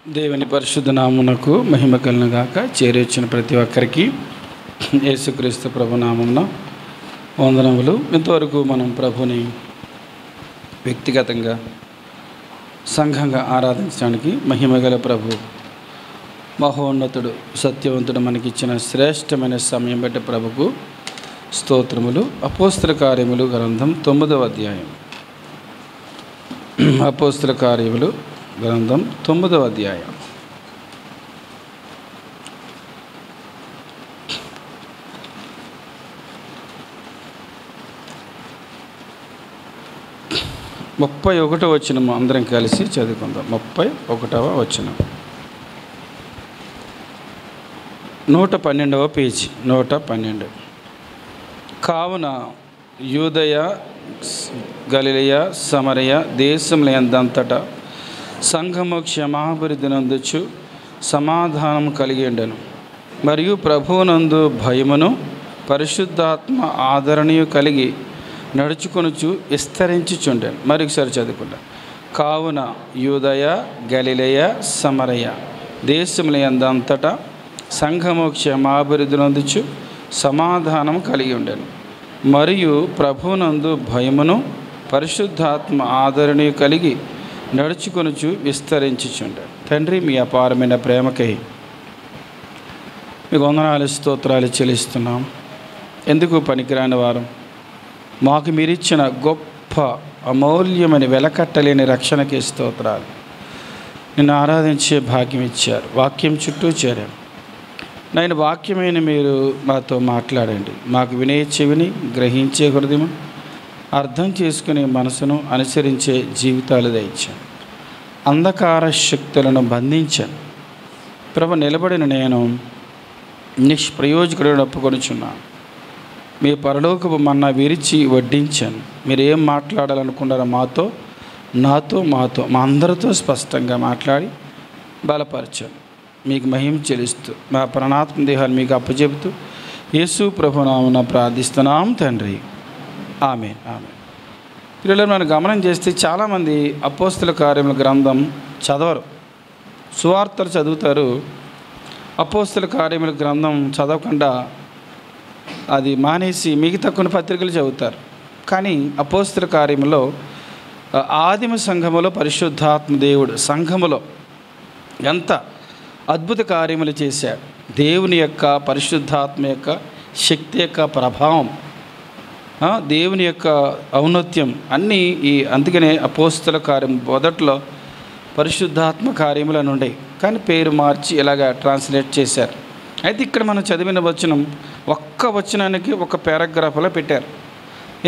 దేవుని పరిశుద్ధ నామమునకు మహిమ కలుగును గాక. చేరొచ్చిన ప్రతి ఒక్కరికి యేసుక్రీస్తు ప్రభు నామమున వందనములు. ఇంతవరకు మనం ప్రభుని వ్యక్తిగతంగా సంఘంగా ఆరాధించడానికి మహిమగల ప్రభు మహోన్నతుడు సత్యవంతుడు మనకిచ్చిన శ్రేష్టమైన సమయం బట్టి ప్రభుకు స్తోత్రములు. అపోస్తల కార్యములు గ్రంథం 9వ అధ్యాయం. అపోస్తల కార్యములు గ్రంథం 9వ అధ్యాయం. ముప్పై 31వ వచనం అందరం కలిసి చదువుకుందాం. 31వ వచనం 112వ పేజీ 112. కావున యూదయ, గలిలయ, సమరయ దేశములందంతటా సంఘము క్షమాభివృద్ధి నందుచు సమాధానం కలిగి ఉండెను. మరియు ప్రభువునందు భయమును పరిశుద్ధాత్మ ఆదరణీయు కలిగి నడుచుకొనుచు విస్తరించుచుండెను. మరొకసారి చదువుకుంటా. కావున యూదయ, గలిలయ, సమరయ దేశములందంతటా సంఘము క్షమాభివృద్ధి నందుచు సమాధానం కలిగి ఉండెను. మరియు ప్రభువునందు భయమును పరిశుద్ధాత్మ ఆదరణీయు కలిగి నడుచుకొనుచు విస్తరించుచుండాడు. తండ్రి, మీ అపారమైన ప్రేమకై మీకు వందనాలు స్తోత్రాలు చెల్లిస్తున్నాం. ఎందుకు పనికిరాని వారం మాకు మీరిచ్చిన గొప్ప అమూల్యమైన వెలకట్టలేని రక్షణకి స్తోత్రాలు. నిన్ను ఆరాధించే భాగ్యం ఇచ్చారు. వాక్యం చుట్టూ చేరాం. నేను వాక్యమైన మీరు మాతో మాట్లాడండి. మాకు వినే చెవిని, గ్రహించే హృదయం, అర్థం చేసుకునే మనసును, అనుసరించే జీవితాలు దయచాను. అంధకార శక్తులను బంధించాను ప్రభు. నిలబడిన నేను నిష్ప్రయోజకుడిని ఒప్పుకొనుచున్నాను. మీ పరలోకపు మన్నా విరిచి వడ్డించాను. మీరు ఏం మాట్లాడాలనుకున్నారో నాతో మా అందరితో స్పష్టంగా మాట్లాడి బలపరచాను. మీకు మహిమ చెల్లిస్తూ మా ప్రణాత్మ దేహాన్ని మీకు అప్పచెబుతూ యేసు ప్రభునామమున ప్రార్థిస్తున్నాం తండ్రి. ఆమేన్. ఆమేన్. పిల్లలు, మనం గమనం చేస్తే చాలామంది అపోస్తల కార్యముల గ్రంథం చదవరు. సువార్తలు చదువుతారు. అపోస్తల కార్యముల గ్రంథం చదవకుండా అది మానేసి మిగతా కొన్ని పత్రికలు చదువుతారు. కానీ అపోస్తల కార్యములో ఆదిమ సంఘములో పరిశుద్ధాత్మ దేవుడు సంఘములో ఎంత అద్భుత కార్యములు చేశాడు. దేవుని యొక్క పరిశుద్ధాత్మ యొక్క శక్తి యొక్క ప్రభావం, దేవుని యొక్క ఔన్నత్యం అన్నీ అందుకనే అపోస్తల కార్యం మొదట్లో పరిశుద్ధాత్మ కార్యములు అని ఉండే, కానీ పేరు మార్చి ఇలాగా ట్రాన్స్లేట్ చేశారు. అయితే ఇక్కడ మనం చదివిన వచనం ఒక్క వచనానికి ఒక పారాగ్రాఫ్లో పెట్టారు.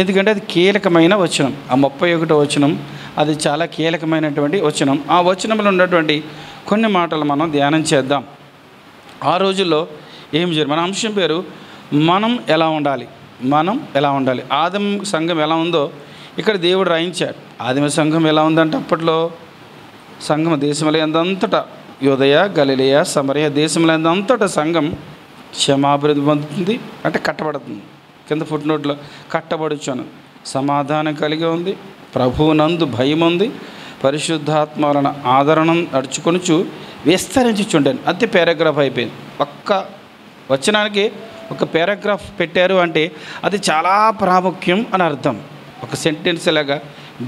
ఎందుకంటే అది కీలకమైన వచనం. ఆ 31వ వచనం అది చాలా కీలకమైనటువంటి వచనం. ఆ వచనంలో ఉన్నటువంటి కొన్ని మాటలు మనం ధ్యానం చేద్దాం. ఆ రోజుల్లో ఏం జరిగింది? మన అంశం పేరు మనం ఎలా ఉండాలి. ఆదిమ సంఘం ఎలా ఉందో ఇక్కడ దేవుడు రాయించాడు. ఆదిమ సంఘం ఎలా ఉందంటే అప్పట్లో సంఘం దేశములందంతటా యూదయ, గలిలయ, సమరయ దేశములందంతటా సంఘం క్షమాభివృద్ధి పొందుతుంది, అంటే కట్టబడుతుంది. కింద ఫుట్నోట్లో కట్టబడుచును, సమాధానం కలిగి ఉంది, ప్రభువునందు భయం ఉంది, పరిశుద్ధాత్మ వలన ఆదరణ నడుచుకొనుచు విస్తరించుచుండెను. అంతే పారాగ్రాఫ్ అయిపోయింది. ఒక్క వచనానికి ఒక పారాగ్రాఫ్ పెట్టారు అంటే అది చాలా ప్రాముఖ్యం అని అర్థం. ఒక సెంటెన్స్ లాగా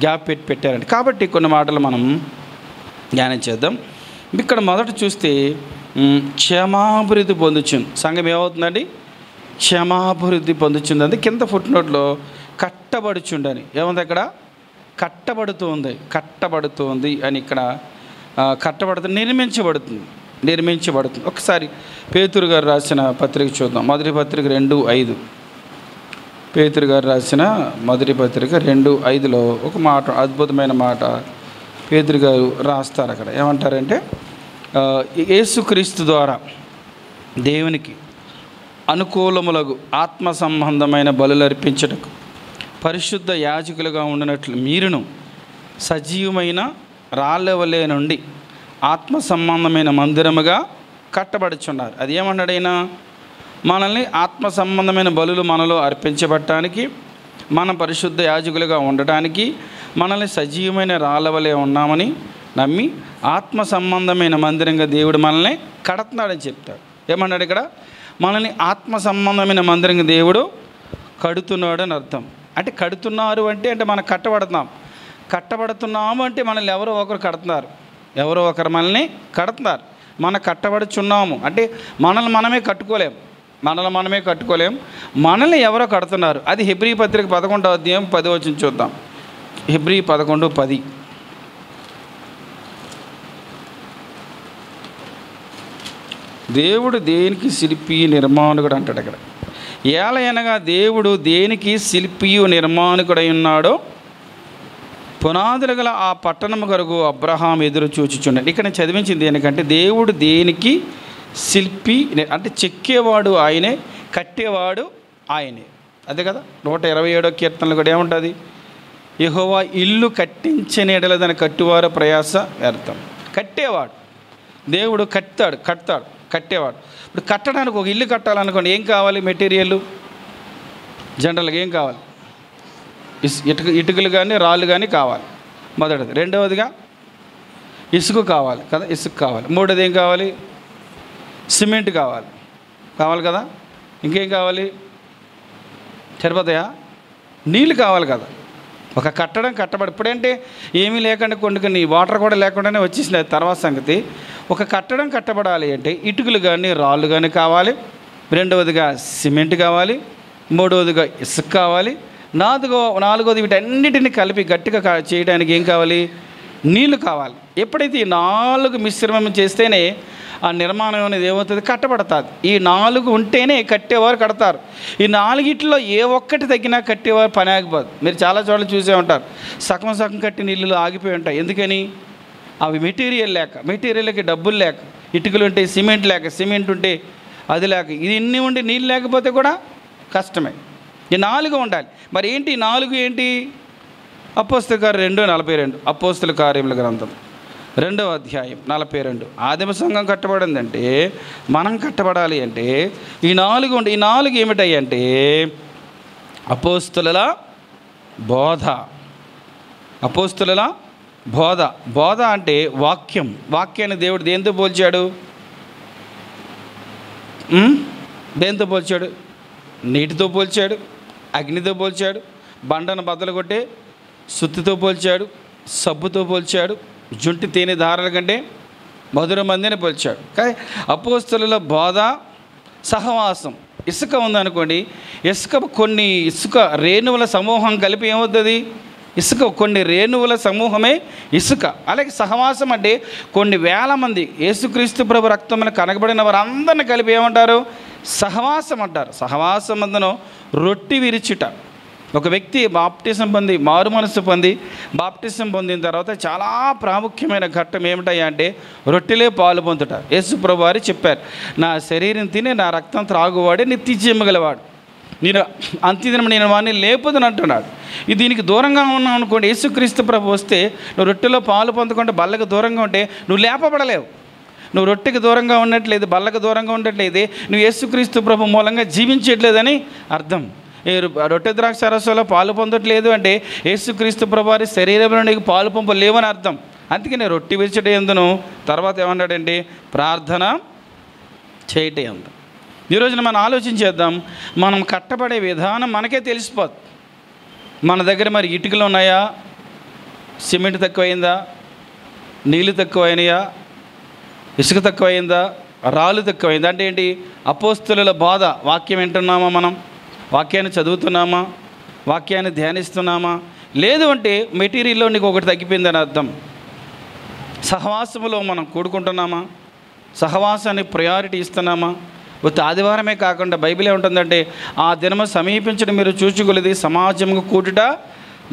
గ్యాప్ పెట్టారండి. కాబట్టి కొన్ని మాటలు మనం ధ్యానం చేద్దాం. ఇక్కడ మొదట చూస్తే క్షమాభివృద్ధి పొందుచుంది. సంఘం ఏమవుతుందండి? క్షమాభివృద్ధి పొందుచుంది. అది కింద ఫుట్నోట్లో కట్టబడుచుండని ఏముంది? అక్కడ కట్టబడుతుంది అని ఇక్కడ కట్టబడుతుంది, నిర్మించబడుతుంది. ఒకసారి పేతురు గారు రాసిన పత్రిక చూద్దాం. మొదటి పత్రిక 2:5. పేతురు గారు రాసిన మొదటి పత్రిక 2:5లో ఒక మాట, అద్భుతమైన మాట పేతురు గారు రాస్తారు. అక్కడ ఏమంటారంటే, యేసుక్రీస్తు ద్వారా దేవునికి అనుకూలములకు ఆత్మ సంబంధమైన బలులు అర్పించుటకు పరిశుద్ధ యాజకులుగా ఉండినట్లు మీరును సజీవమైన రాళ్ళవలే నుండి ఆత్మ సంబంధమైన మందిరముగా కట్టబడుచున్నారు. అది ఏమన్నాడైనా? మనల్ని ఆత్మ సంబంధమైన బలులు మనలో అర్పించబడటానికి, మనం పరిశుద్ధ యాజకులుగా ఉండటానికి, మనల్ని సజీవమైన రాళ్ళవలే ఉన్నామని నమ్మి ఆత్మ సంబంధమైన మందిరంగా దేవుడు మనల్ని కడుతున్నాడని చెప్తాడు. ఏమన్నాడు ఇక్కడ? మనల్ని ఆత్మ సంబంధమైన మందిరంగా దేవుడు కడుతున్నాడు అని అర్థం. అంటే కడుతున్నారు అంటే మనం కట్టబడుతున్నాము అంటే మనల్ని ఎవరో ఒకరు కడుతున్నారు, ఎవరో ఒకరు మనల్ని కడుతున్నారు. మనం కట్టబడుచున్నాము అంటే మనల్ని మనమే కట్టుకోలేము, మనల్ని ఎవరో కడుతున్నారు. అది హెబ్రీ పత్రిక 11వ అధ్యాయం 10వ వచనం చూద్దాం. హెబ్రీ 11:10. దేవుడు దేనికి శిల్పి నిర్మాణకుడు అంటాడు అక్కడ. ఏలయనగా దేవుడు దేనికి శిల్పియు నిర్మాణకుడై ఉన్నాడో పునాదులు గల ఆ పట్టణము కొరకు అబ్రహాం ఎదురు చూచుచున్నాడు. ఇక్కడ నేను చదివించింది దేనికంటే దేవుడు దేనికి శిల్పి అంటే చెక్కేవాడు ఆయనే, కట్టేవాడు ఆయనే. అదే కదా 127వ కీర్తనలు కూడా ఏముంటుంది? యెహోవా ఇల్లు కట్టించని ఎడల దాని కట్టువారు ప్రయాస వ్యర్థం. కట్టేవాడు దేవుడు, కట్టేవాడు. ఇప్పుడు కట్టడానికి ఒక ఇల్లు కట్టాలనుకోండి ఏం కావాలి? మెటీరియల్ జనరల్గా ఏం కావాలి? ఇటుకలు కానీ రాళ్ళు కానీ కావాలి మొదటిది. రెండవదిగా ఇసుక కావాలి కదా, ఇసుక కావాలి. మూడోది ఏం కావాలి? సిమెంట్ కావాలి కదా. ఇంకేం కావాలి? సరిపోతాయా? నీళ్ళు కావాలి కదా. ఒక కట్టడం కట్టబడి ఇప్పుడంటే ఏమీ లేకుండా కొన్ని వాటర్ కూడా లేకుండానే వచ్చేసినాయి తర్వాత సంగతి. ఒక కట్టడం కట్టబడాలి అంటే ఇటుకలు కానీ రాళ్ళు కానీ కావాలి, రెండవదిగా సిమెంట్ కావాలి, మూడవదిగా ఇసుక కావాలి, నాలుగోది వీటన్నిటిని కలిపి గట్టిగా చేయడానికి ఏం కావాలి? నీళ్ళు కావాలి. ఎప్పుడైతే ఈ 4 మిశ్రమం చేస్తేనే ఆ నిర్మాణం అనేది ఏమవుతుంది? కట్టబడుతుంది. ఈ 4 ఉంటేనే కట్టేవారు కడతారు. ఈ 4 ఏ ఒక్కటి తగ్గినా కట్టేవారు పని ఆగిపోదు. మీరు చాలా చోట్ల చూసే ఉంటారు, సగం కట్టిన ఇల్లులు ఆగిపోయి ఉంటాయి. ఎందుకని? అవి మెటీరియల్కి డబ్బులు లేక, ఇటుకలు ఉంటే సిమెంట్ లేక, సిమెంట్ ఉంటే అది లేక, ఇది ఇన్ని ఉండి నీళ్ళు లేకపోతే కూడా కష్టమే. ఈ 4 ఉండాలి. మరి ఏంటి 4 ఏంటి? అపోస్తల కార్యం 2:42, అపోస్తల కార్యముల గ్రంథం 2వ అధ్యాయం 42. ఆదిమ సంఘం కట్టబడిందంటే మనం కట్టబడాలి అంటే ఈ 4 ఉండి, ఈ 4 ఏమిటాయి అంటే అపోస్తలుల బోధ అంటే వాక్యాన్ని దేవుడు దేంతో పోల్చాడు? నీటితో పోల్చాడు, అగ్నితో పోల్చాడు, బండను బద్దలు కొట్టే సుత్తితో పోల్చాడు, సబ్బుతో పోల్చాడు, జుంటి తేనె దారాల కంటే మధుర మందిని పోల్చాడు. కానీ అపోస్తలుల బోధ, సహవాసం. ఇసుక ఉందనుకోండి, కొన్ని ఇసుక రేణువుల సమూహం కలిపి ఏమవుతుంది? కొన్ని రేణువుల సమూహమే ఇసుక. అలాగే సహవాసం అంటే కొన్ని వేల మంది యేసుక్రీస్తు ప్రభు రక్తమున కనగబడిన వారందరిని కలిపి ఏమంటారు? సహవాసం అంటారు. సహవాసం అందును రొట్టి విరిచుట. ఒక వ్యక్తి బాప్టిజం పొంది, మారు మనసు పొంది బాప్టిజం పొందిన తర్వాత చాలా ప్రాముఖ్యమైన ఘట్టం ఏమిటయ్యా అంటే రొట్టెలే పాలు పొందుట. యేసు ప్రభు వారు చెప్పారు, నా శరీరం తిని నా రక్తం త్రాగువాడే నిత్య జీవం గలవాడు, అంత్యదినం నేను వాడిని లేపుదని అంటున్నాడు. దీనికి దూరంగా ఉన్నావు అనుకోండి, యేసుక్రీస్తు ప్రభు వస్తే నువ్వు రొట్టెలో పాలు పొందుకుంటే బల్లకు దూరంగా ఉంటే నువ్వు లేపబడలేవు. నువ్వు రొట్టెకి దూరంగా ఉండట్లేదు, బల్లకు దూరంగా ఉండట్లేదు, నువ్వు యేసుక్రీస్తు ప్రభు మూలంగా జీవించట్లేదని అర్థం. రొట్టె ద్రాక్ష రసంలో పాలు పొందట్లేదు అంటే యేసుక్రీస్తు ప్రభు వారి శరీరంలో నీకు పాలు పొంపలేవని అర్థం. అందుకని రొట్టె విరిచట ఎందును, తర్వాత ఏమన్నాడంటే ప్రార్థన చేయట ఎందు. ఈరోజున మనం ఆలోచించేద్దాం. మనం కట్టబడే విధానం మనకే తెలిసిపోదు. మన దగ్గర మరి ఇటుకలు ఉన్నాయా? సిమెంట్ తక్కువైందా? నీళ్ళు తక్కువైనాయా? ఇసుక తక్కువైందా? రాళ్ళు తక్కువైందా? అంటే ఏంటి? అపోస్తలుల బోధ, వాక్యం వింటున్నామా? మనం వాక్యాన్ని చదువుతున్నామా? వాక్యాన్ని ధ్యానిస్తున్నామా? లేదు అంటే మెటీరియల్లో నీకు ఒకటి తగ్గిపోయిందని అర్థం. సహవాసములో మనం కూడుకుంటున్నామా? సహవాసాన్ని ప్రయారిటీ ఇస్తున్నామా? ఆదివారమే కాకుండా బైబిల్ ఏముంటుందంటే ఆ దినము సమీపించడం మీరు చూచుకొలది సమాజంగా కూడుట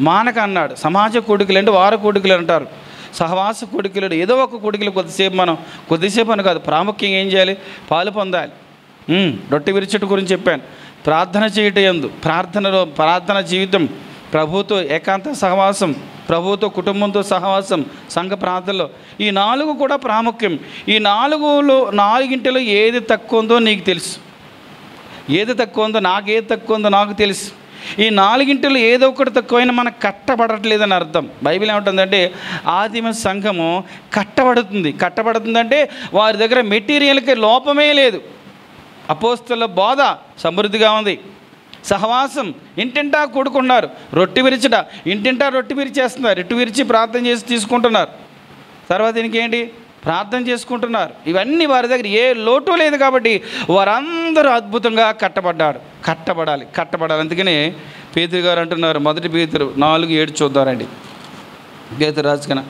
మానక అన్నాడు. సమాజ కూడికలు అంటే వార కూడికలు అంటారు. సహవాస కూడికలు ఏదో ఒక కూడికలు కొద్దిసేపు అని కాదు, ప్రాముఖ్యంగా ఏం చేయాలి? పాలు పొందాలి. రొట్టె విరిచట గురించి చెప్పాను. ప్రార్థన చేయట యందు, ప్రార్థన జీవితం, ప్రభుతో ఏకాంత సహవాసం, ప్రభుతో కుటుంబంతో సహవాసం, సంఘ ప్రార్థనలో ఈ 4 కూడా ప్రాముఖ్యం. ఈ 4 ఏది తక్కువ ఉందో నీకు తెలుసు, ఏది తక్కువ ఉందో నాకేది తక్కువ ఉందో నాకు తెలుసు. ఈ 4 ఏదో ఒకటి తక్కువైనా మనకు కట్టబడట్లేదని అర్థం. బైబిల్ ఏమంటుందంటే ఆదిమ సంఘము కట్టబడుతుందంటే వారి దగ్గర మెటీరియల్కి లోపమే లేదు. అపోస్తలుల బోధ సమృద్ధిగా ఉంది, సహవాసం ఇంటింటా కూడుకున్నారు, రొట్టె విరిచట ఇంటింటా రొట్టె విరిచేస్తున్నారు, రొట్టె విరిచి ప్రార్థన చేసి తీసుకుంటున్నారు, తర్వాత ఇంకేంటి ప్రార్థన చేసుకుంటున్నారు. ఇవన్నీ వారి దగ్గర ఏ లోటు లేదు కాబట్టి వారందరూ అద్భుతంగా కట్టబడాలి. అందుకనే పేతురు గారు అంటున్నారు, 1 పేతురు 4:7 చూద్దారండి. పేతురు రాసుకున్న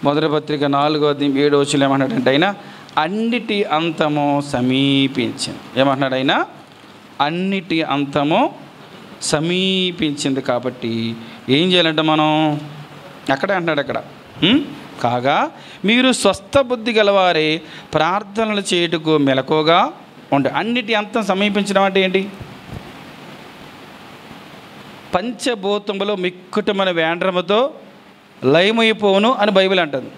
1 పత్రిక 4:7 ఏమంటాడంటే ఆయన అన్నిటి అంతము సమీపించింది. ఏమంటున్నాడు ఆయన? అన్నిటి అంతము సమీపించింది. కాబట్టి ఏం చేయాలంటే మనం అక్కడే అంటున్నాడు అక్కడ, కాగా మీరు స్వస్థ బుద్ధి గలవారే ప్రార్థనలు చేయుటకు మెలకువగా ఉండే. అన్నిటి అంతం సమీపించడం అంటే ఏంటి? పంచభూతములో మిక్కుటమైన వేండ్రముతో లయమైపోవును అని బైబిల్ అంటుంది.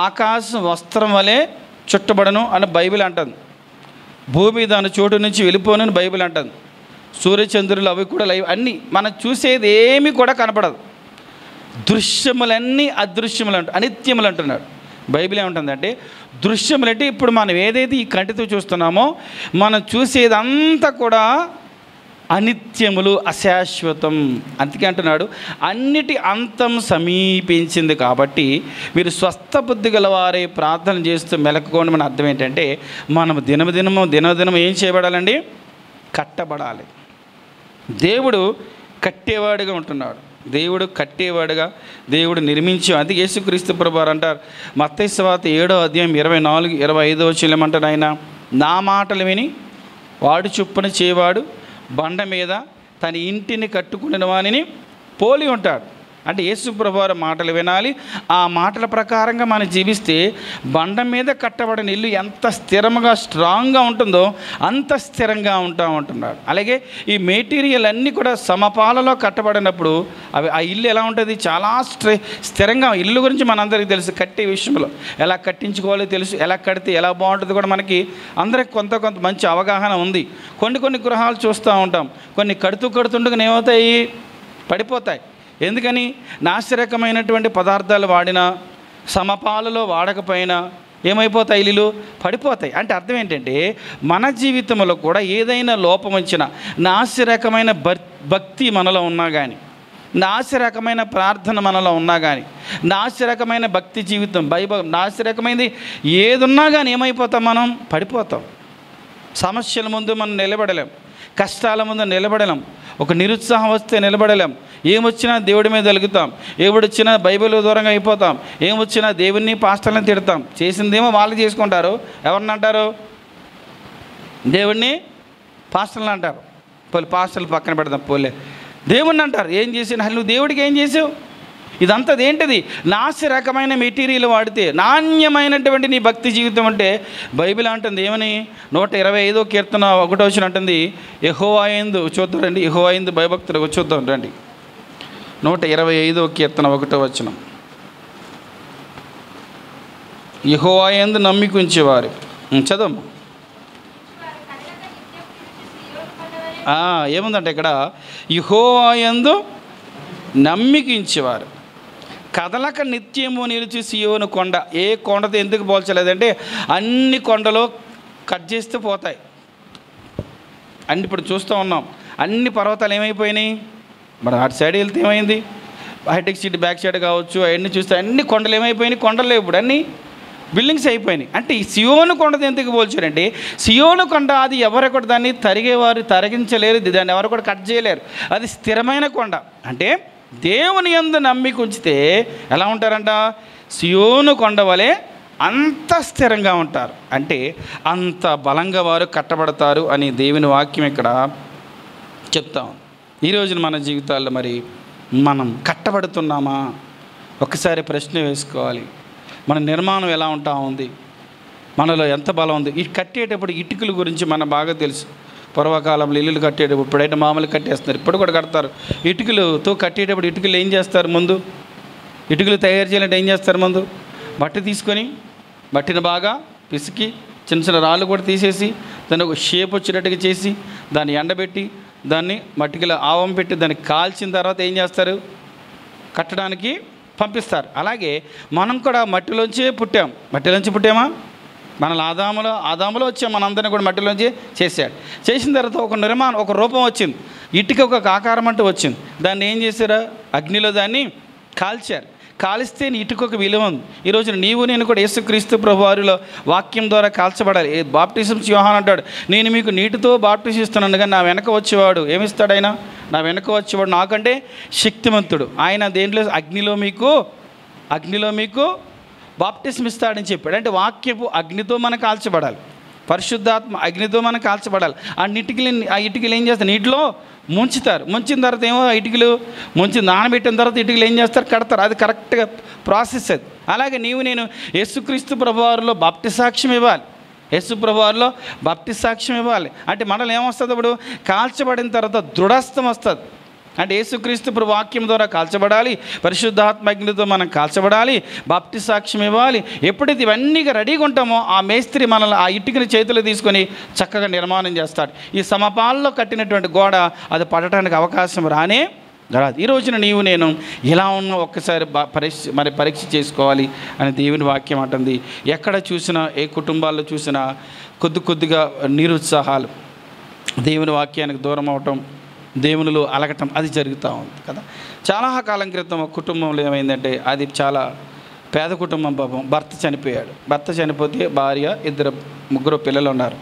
ఆకాశం వస్త్రం వలె చుట్టబడను అని బైబిల్ అంటుంది. భూమి దాని చోటు నుంచి వెళ్ళిపోను అని బైబిల్ అంటుంది. సూర్యచంద్రులు అవి కూడా లైవ్ అన్నీ మనం చూసేది ఏమీ కూడా కనపడదు. దృశ్యములన్నీ అదృశ్యములు అనిత్యములు అంటున్నాడు. బైబిల్ ఏముంటుందంటే దృశ్యములంటే ఇప్పుడు మనం ఏదైతే ఈ కంటితో చూస్తున్నామో మనం చూసేదంతా కూడా అనిత్యములు, అశాశ్వతం. అందుకే అంటున్నాడు అన్నిటి అంతం సమీపించింది. కాబట్టి మీరు స్వస్థ బుద్ధి గలవారే ప్రార్థన చేస్తూ మెలకుకోండి. మన అర్థం ఏంటంటే మనం దినదినము ఏం చేయబడాలండి? కట్టబడాలి. దేవుడు కట్టేవాడుగా ఉంటున్నాడు. దేవుడు నిర్మించి, అది యేసుక్రీస్తు ప్రభువారు అంటారు మత్తయి సువార్త 7:24-25 ఏమంటారు ఆయన? నా మాటలు విని వాడు చొప్పున చేయవాడు బండ మీద తన ఇంటిని కట్టుకునే వానిని పోలి ఉంటాడు. అంటే యేసు ప్రభువారి మాటలు వినాలి, ఆ మాటల ప్రకారంగా మనం జీవిస్తే బండ మీద కట్టబడిన ఇల్లు ఎంత స్థిరంగా స్ట్రాంగ్గా ఉంటుందో అంత స్థిరంగా ఉంటున్నాడు. అలాగే ఈ మెటీరియల్ అన్నీ కూడా సమపాలలో కట్టబడినప్పుడు ఆ ఇల్లు ఎలా ఉంటుంది? చాలా స్థిరంగా. ఇల్లు గురించి మనందరికీ తెలుసు, కట్టే విషయంలో ఎలా కట్టించుకోవాలో తెలుసు, ఎలా కడితే ఎలా బాగుంటుంది కూడా మనకి అందరికి కొంత మంచి అవగాహన ఉంది. కొన్ని గృహాలు చూస్తూ ఉంటాం, కొన్ని కడుతుండగానే ఏమవుతాయి? పడిపోతాయి. ఎందుకని? నాసిరకమైనటువంటి పదార్థాలు వాడినా, సమపాలలో వాడకపోయినా ఏమైపోతాయి? ఇల్లులు పడిపోతాయి. అంటే అర్థం ఏంటంటే మన జీవితంలో కూడా ఏదైనా లోపం వచ్చినా, నాసిరకమైన భక్తి మనలో ఉన్నా కానీ, నాసిరకమైన ప్రార్థన మనలో ఉన్నా కానీ, నాసిరకమైన భక్తి జీవితం, నాసిరకమైనది ఏదున్నా కానీ ఏమైపోతాం? మనం పడిపోతాం. సమస్యల ముందు మనం నిలబడలేం, కష్టాల ముందు నిలబడలేం, ఒక నిరుత్సాహం వస్తే నిలబడలేం, ఏమొచ్చినా దేవుడి మీద వెలుగుతాం, ఏమొచ్చినా బైబిల్ దూరంగా అయిపోతాం, ఏమొచ్చినా దేవుణ్ణి పాస్టర్ని తిడతాం. చేసిందేమో వాళ్ళు చేసుకుంటారు. ఎవరిని అంటారు? దేవుణ్ణి పాస్టర్లు అంటారు. పోలే పాస్టర్లు పక్కన పెడతాం, పోలే దేవుణ్ణి అంటారు. ఏం చేసిన? నువ్వు దేవుడికి ఏం చేసావు? ఇదంతా ఏంటిది? నాసి రకమైన మెటీరియల్ వాడితే నాణ్యమైనటువంటి నీ భక్తి జీవితం అంటే బైబిల్ అంటుంది ఏమని? 125వ కీర్తన 1 అంటుంది, యెహోవా యందు చూద్దాం, యెహోవా యందు భయభక్తులు చూద్దాం రండి. 125వ కీర్తన 1 యెహోవా యందు నమ్మిక ఉంచేవారు. చదవమ్మా. ఏముందంటే ఇక్కడ యెహోవా యందు నమ్మికించేవారు కదలక నిత్యము నిలిచి సియోను కొండ. ఏ కొండతో ఎందుకు పోల్చలేదంటే అన్ని కొండలు కట్ చేస్తే పోతాయి. అన్ని ఇప్పుడు చూస్తూ ఉన్నాం, అన్ని పర్వతాలు ఏమైపోయినాయి? మరి అటు సైడ్ వెళ్తే ఏమైంది? హైటెక్ సిటీ బ్యాక్ సైడ్ కావచ్చు, అవన్నీ చూస్తే అన్ని కొండలు ఏమైపోయినాయి? కొండలు లేవు, ఇప్పుడు అన్నీ బిల్డింగ్స్ అయిపోయినాయి. అంటే ఈ సియోను కొండతో ఎందుకు పోల్చారంటే సియోను కొండ అది ఎవరు దాన్ని తరిగేవారు తరిగించలేరు, దాన్ని ఎవరు కూడా కట్ చేయలేరు. అది స్థిరమైన కొండ. అంటే దేవుని యందు నమ్మిక ఉంచితే ఎలా ఉంటారంట? సియోను కొండ వలె అంత స్థిరంగా ఉంటారు. అంటే అంత బలంగా వారు కట్టబడతారు అని దేవుని వాక్యం ఇక్కడ చెప్తాం. ఈరోజున మన జీవితాల్లో మరి మనం కట్టబడుతున్నామా? ఒకసారి ప్రశ్న వేసుకోవాలి. మన నిర్మాణం ఎలా ఉంటా ఉంది? మనలో ఎంత బలం ఉంది? ఈ కట్టేటప్పుడు ఇటుకల గురించి మనకు బాగా తెలుసు. పూర్వకాలంలో ఇల్లులు కట్టేటప్పుడు, ఇప్పుడైతే మామూలు కట్టేస్తున్నారు, ఇప్పుడు కూడా కడతారు. ఇటుకలతో కట్టేటప్పుడు ఇటుకలు ఏం చేస్తారు? ముందు ఇటుకలు తయారు చేయాలంటే ఏం చేస్తారు? ముందు బట్ట తీసుకొని బట్టిని బాగా పిసికి చిన్న చిన్న రాళ్ళు కూడా తీసేసి దాన్ని ఒక షేప్ వచ్చేటట్టుగా చేసి దాన్ని ఎండబెట్టి దాన్ని మట్టికిలో ఆవం పెట్టి దాన్ని కాల్చిన తర్వాత ఏం చేస్తారు? కట్టడానికి పంపిస్తారు. అలాగే మనం కూడా మట్టిలోంచే పుట్టాం. మట్టిలోంచి పుట్టామా? మన ఆదాములో వచ్చాం. మనందరినీ కూడా మట్టిలోంచి చేశాడు. చేసిన తర్వాత ఒక నిర్మాణం, ఒక రూపం వచ్చింది. ఇటుక ఒక ఆకారం అంటూ వచ్చింది. దాన్ని ఏం చేశారు? అగ్నిలో దాన్ని కాల్చారు. కాలిస్తే ఇటుకొక విలువ ఉంది. ఈరోజు నీవు నేను కూడా యేసుక్రీస్తు ప్రభువారిలో వాక్యం ద్వారా కాల్చబడాలి. బాప్టిజం యోహాను అంటాడు, నేను మీకు నీటితో బాప్టిజం ఇస్తున్నాను, కానీ నా వెనక వచ్చేవాడు ఏమిస్తాడు? ఆయన నా వెనక వచ్చేవాడు నాకంటే శక్తిమంతుడు. ఆయన దేంట్లో? అగ్నిలో మీకు బాప్టిజం ఇస్తాడని చెప్పాడు. అంటే వాక్యపు అగ్నితో మనం కాల్చబడాలి. పరిశుద్ధాత్మ అగ్నితో మనం కాల్చబడాలి. ఆ ఇటుకలు ఏం చేస్తారు? నీటిలో ముంచుతారు. ముంచిన తర్వాత ఏమో ఇటుకలు నానబెట్టిన తర్వాత ఇటుకలు ఏం చేస్తారు? కడతారు. అది కరెక్ట్గా ప్రాసెస్ అది. అలాగే నేను యేసుక్రీస్తు ప్రభువారిలో బాప్టిసాక్ష్యం ఇవ్వాలి. యేసు ప్రభువారిలో బాప్టిసాక్ష్యం ఇవ్వాలి. అంటే మనలో ఏమొస్తుంది? అప్పుడు కాల్చబడిన తర్వాత దృఢస్థం వస్తుంది. అంటే యేసుక్రీస్తు ప్రభు వాక్యం ద్వారా కాల్చబడాలి, పరిశుద్ధాత్మ అగ్నితో మనం కాల్చబడాలి, బాప్టిసాక్ష్యం ఇవ్వాలి. ఎప్పుడైతే ఇవన్నీ రెడీగా ఉంటామో ఆ మేస్త్రి మనల్ని ఆ ఇటుకని చేతులు తీసుకొని చక్కగా నిర్మాణం చేస్తాడు. ఈ సమపాల్లో కట్టినటువంటి గోడ అది పడటానికి అవకాశం రాదు. ఈ రోజున నేను ఎలా ఉన్నా ఒక్కసారి పరీక్ష చేసుకోవాలి అని దేవుని వాక్యం అంటుంది. ఎక్కడ చూసినా, ఏ కుటుంబాల్లో చూసినా కొద్దిగా నిరుత్సాహాలు, దేవుని వాక్యానికి దూరం అవటం, దేవునిలో అలగటం అది జరుగుతూ ఉంది కదా. చాలా కాలం క్రితం ఒక కుటుంబంలో ఏమైందంటే, అది చాలా పేద కుటుంబం. పాపం భర్త చనిపోతే భార్య, ముగ్గురు పిల్లలు ఉన్నారు.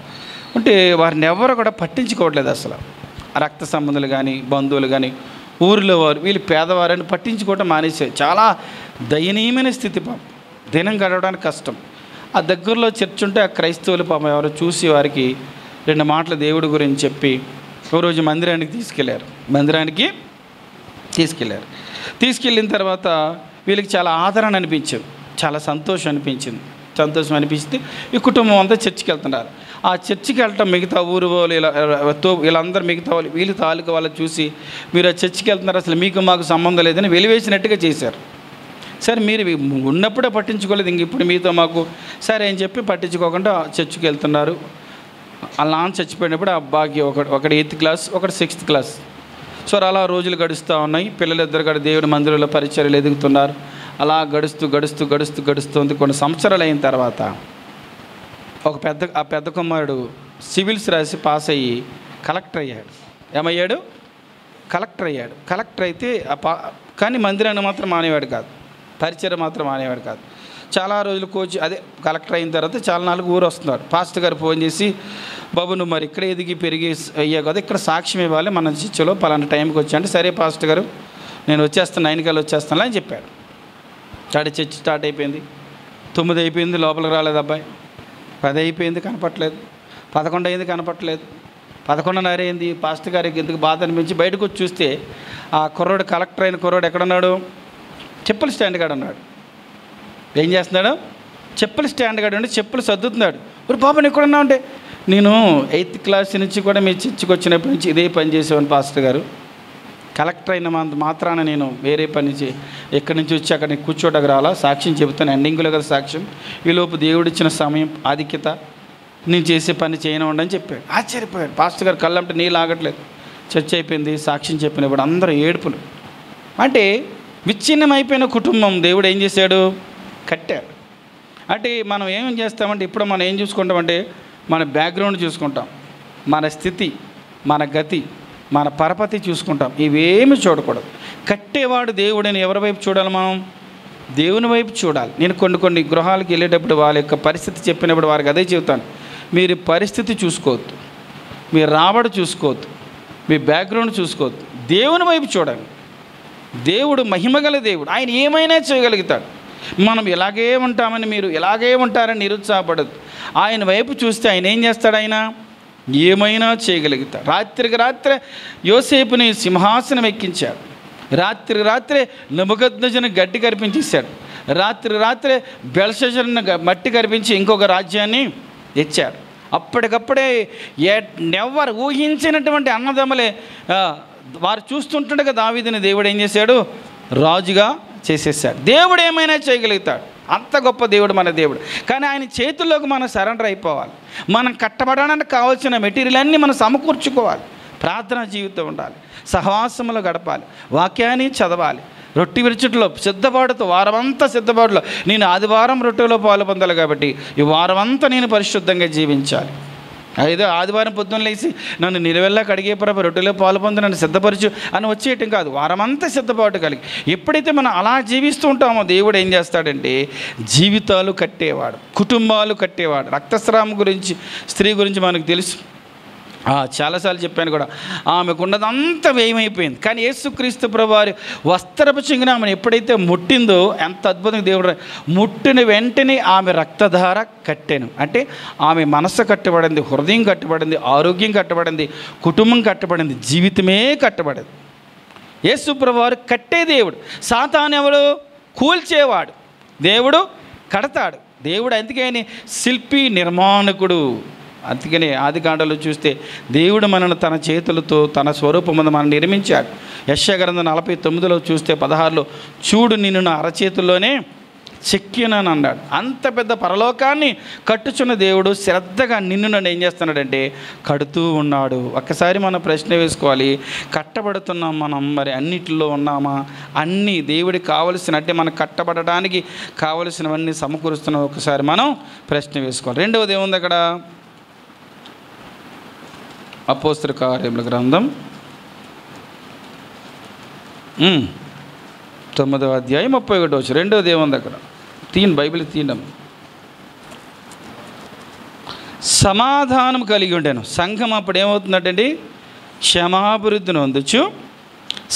అంటే వారిని ఎవరు కూడా పట్టించుకోవట్లేదు. అసలు రక్త సంబంధులు కానీ, బంధువులు కానీ, ఊరిలో వారు వీళ్ళు పేదవారని పట్టించుకోవటం మానేసారు. చాలా దయనీయమైన స్థితి. పాపం దినం గడవడానికి కష్టం. ఆ దగ్గరలో చర్చ్ ఉంటే ఆ క్రైస్తవులు పాపం ఎవరు చూసి వారికి 2 మాటలు దేవుడి గురించి చెప్పి రోజు మందిరానికి తీసుకెళ్ళిన తర్వాత వీళ్ళకి చాలా ఆదరణ అనిపించింది, చాలా సంతోషం అనిపిస్తే ఈ కుటుంబం అంతా చర్చికి వెళ్తున్నారు. ఆ చర్చికి వెళ్ళటం మిగతా ఊరు వాళ్ళు వీళ్ళందరూ మిగతా వాళ్ళు వీళ్ళు తాలూకా వాళ్ళు చూసి, మీరు ఆ చర్చికి వెళ్తున్నారు, అసలు మీకు మాకు సంబంధం లేదని వెలివేసినట్టుగా చేశారు. సరే మీరు ఉన్నప్పుడే పట్టించుకోలేదు, ఇంక ఇప్పుడు మీతో మాకు సరే అని చెప్పి పట్టించుకోకుండా చర్చికి వెళ్తున్నారు. వాళ్ళ నాన్న చచ్చిపోయినప్పుడు ఆ అబ్బాయికి ఒకటి 8th క్లాస్, ఒకటి 6th క్లాస్. సో అలా రోజులు గడుస్తూ ఉన్నాయి. పిల్లలిద్దరు కూడా దేవుడి మందిరంలో పరిచర్యలు ఎదుగుతున్నారు. అలా గడుస్తుంది. కొన్ని సంవత్సరాలు అయిన తర్వాత ఆ పెద్ద కుమారుడు సివిల్స్ రాసి పాస్ అయ్యి కలెక్టర్ అయ్యాడు. ఏమయ్యాడు? కలెక్టర్ అయ్యాడు. కలెక్టర్ అయితే కానీ మందిరాన్ని మాత్రం మానేవాడు కాదు, పరిచర్య మాత్రం మానేవాడు కాదు. చాలా రోజులు కలెక్టర్ అయిన తర్వాత చాలా నాలుగు ఊరు వస్తున్నారు. పాస్టర్ గారు ఫోన్ చేసి, బాబు నువ్వు మరి ఇక్కడ ఎదిగి పెరిగి అయ్యావు కదా, ఇక్కడ సాక్ష్యం ఇవ్వాలి మన చర్చిలో పలానా టైంకి వచ్చా అంటే, సరే పాస్టర్ గారు నేను వచ్చేస్తాను, 9 కల్లా వచ్చేస్తాను అని చెప్పాడు. చర్చి స్టార్ట్ అయిపోయింది. 9 అయిపోయింది, లోపలికి రాలేదు అబ్బాయి. 10 అయిపోయింది, కనపట్లేదు. 11 అయింది, కనపట్లేదు. 11:30 అయింది. పాస్టర్ గారికి ఎందుకు బాధ అనిపించి బయటకు వచ్చి చూస్తే ఆ కుర్రోడు, కలెక్టర్ అయిన కుర్రోడు ఎక్కడున్నాడు? చెప్పుల స్టాండ్ కాడ ఉన్నాడు. ఏం చేస్తున్నాడు? చెప్పుల స్టాండ్ కాడ ఉండి చెప్పులు సర్దుతున్నాడు. ఇప్పుడు బాబు ఎక్కడ ఉన్నావు అంటే, నేను 8th క్లాస్ నుంచి కూడా మీ చర్చికి వచ్చినప్పటి నుంచి ఇదే పని చేసేవాను పాస్టర్ గారు. కలెక్టర్ అయిన మాత్రాన నేను వేరే పని ఎక్కడి నుంచి వచ్చి అక్కడ కూర్చోటకు రాలా, సాక్ష్యం చెబుతాను, ఎండింగ్లో కదా సాక్ష్యం, ఈలోపు దేవుడిచ్చిన సమయం ఆధిక్యత నేను చేసే పని చేయనివ్వండి అని చెప్పాడు. ఆశ్చర్యపోయాడు పాస్టర్ గారు. కళ్ళంటే నీళ్ళు ఆగట్లేదు. చర్చ అయిపోయింది, సాక్ష్యం చెప్పినప్పుడు అందరూ ఏడుపులు. అంటే విచ్ఛిన్నమైపోయిన కుటుంబం దేవుడు ఏం చేశాడు? కట్టాడు. అంటే మనం ఏం చేస్తామంటే, ఇప్పుడు మనం ఏం చూసుకుంటామంటే, మన బ్యాక్గ్రౌండ్ చూసుకుంటాం, మన స్థితి, మన గతి, మన పరపతి చూసుకుంటాం. ఇవేమి చూడకూడదు. కట్టేవాడు దేవుడని ఎవరి వైపు చూడాలి? మనం దేవుని వైపు చూడాలి. నేను కొన్ని గృహాలకు వెళ్ళేటప్పుడు వాళ్ళ యొక్క పరిస్థితి చెప్పినప్పుడు వారికి అదే చెబుతాను. మీరు పరిస్థితి చూసుకోవద్దు, మీరు రాబడి చూసుకోవద్దు, మీ బ్యాక్గ్రౌండ్ చూసుకోవద్దు, దేవుని వైపు చూడాలి. దేవుడు మహిమగల దేవుడు, ఆయన ఏమైనా చేయగలుగుతాడు. మనం ఇలాగే ఉంటామని, మీరు ఇలాగే ఉంటారని నిరుత్సాహపడద్దు. ఆయన వైపు చూస్తే ఆయన ఏం చేస్తాడు? ఆయన ఏమైనా చేయగలుగుతాడు. రాత్రికి రాత్రే యోసేపుని సింహాసనం ఎక్కించాడు. రాత్రికి రాత్రే నెబుకద్నెజరుని గడ్డి కరిపించేశాడు. రాత్రికి రాత్రే బెల్షస్సరుని మట్టి కరిపించి ఇంకొక రాజ్యాన్ని తెచ్చాడు. అప్పటికప్పుడే ఎవరు ఊహించినటువంటి అన్నదమ్ములే వారు చూస్తుంటుండగా దావీదుని దేవుడు ఏం చేశాడు? రాజుగా చేసేసాడు. దేవుడు ఏమైనా చేయగలుగుతాడు. అంత గొప్ప దేవుడు మన దేవుడు. కానీ ఆయన చేతుల్లోకి మనం సరెండర్ అయిపోవాలి. మనం కట్టబడడానికి కావాల్సిన మెటీరియల్ అన్నీ మనం సమకూర్చుకోవాలి. ప్రార్థనా జీవితం ఉండాలి, సహవాసములు గడపాలి, వాక్యాన్ని చదవాలి, రొట్టె విరుచుట్లో సిద్ధపాటుతో వారమంతా సిద్ధపాటులో. నేను ఆదివారం రొట్టెలో పాలు పొందాలి కాబట్టి ఈ వారమంతా నేను పరిశుద్ధంగా జీవించాలి. ఏదో ఆదివారం పొద్దున్న లేచి నన్ను నిలువెల్లా కడిగే ప్రభు రొట్టెలో పాలు పొంది నన్ను సిద్ధపరచు అని వచ్చేయటం కాదు, వారమంతా సిద్ధపాటు కలిగి. ఎప్పుడైతే మనం అలా జీవిస్తూ ఉంటామో దేవుడు ఏం చేస్తాడంటే జీవితాలు కట్టేవాడు, కుటుంబాలు కట్టేవాడు. రక్తస్రావం గురించి, స్త్రీ గురించి మనకు తెలుసు, చాలాసార్లు చెప్పాను కూడా. ఆమెకున్నదంతా వ్యయమైపోయింది. కానీ యేసుక్రీస్తు ప్రభువారి వస్త్రపు చెంగున ఆమెను ఎప్పుడైతే ముట్టిందో, ఎంత అద్భుతంగా దేవుడు ముట్టిన వెంటనే ఆమె రక్తధార కట్టాను. అంటే ఆమె మనస్సు కట్టబడింది, హృదయం కట్టబడింది, ఆరోగ్యం కట్టబడింది, కుటుంబం కట్టబడింది, జీవితమే కట్టబడింది. యేసు ప్రభువారు కట్టే దేవుడు. సాతాను ఎవడు? కూల్చేవాడు. దేవుడు కడతాడు. దేవుడు అందుకని శిల్పి, నిర్మాణకుడు. అందుకని ఆదికాండలో చూస్తే దేవుడు మనను తన చేతులతో తన స్వరూపమును మనం నిర్మించాడు. యెషయా గ్రంథం 49లో చూస్తే 16లో చూడు నిన్ను నా అరచేతుల్లోనే చెక్కినని అన్నాడు. అంత పెద్ద పరలోకాన్ని కట్టుచున్న దేవుడు శ్రద్ధగా నిన్ను నన్ను ఏం చేస్తున్నాడంటే కడుతూ ఉన్నాడు. ఒక్కసారి మనం ప్రశ్న వేసుకోవాలి, కట్టబడుతున్నాం మనం మరి అన్నిటిలో ఉన్నామా? అన్నీ దేవుడికి కావలసిన, అంటే మనకు కట్టబడడానికి కావలసినవన్నీ సమకూరుస్తున్నాం. ఒకసారి మనం ప్రశ్న వేసుకోవాలి. రెండవది ఏముంది అక్కడ? అపోస్తల కార్యముల గ్రంథం 9వ అధ్యాయం 31వ వచనం. రెండవది ఏముంది అక్కడ? బైబిల్ తీయడం. సమాధానం కలిగి ఉంటాను. సంఘం అప్పుడు ఏమవుతుందంటే క్షమాభివృద్ధిని పొందొచ్చు,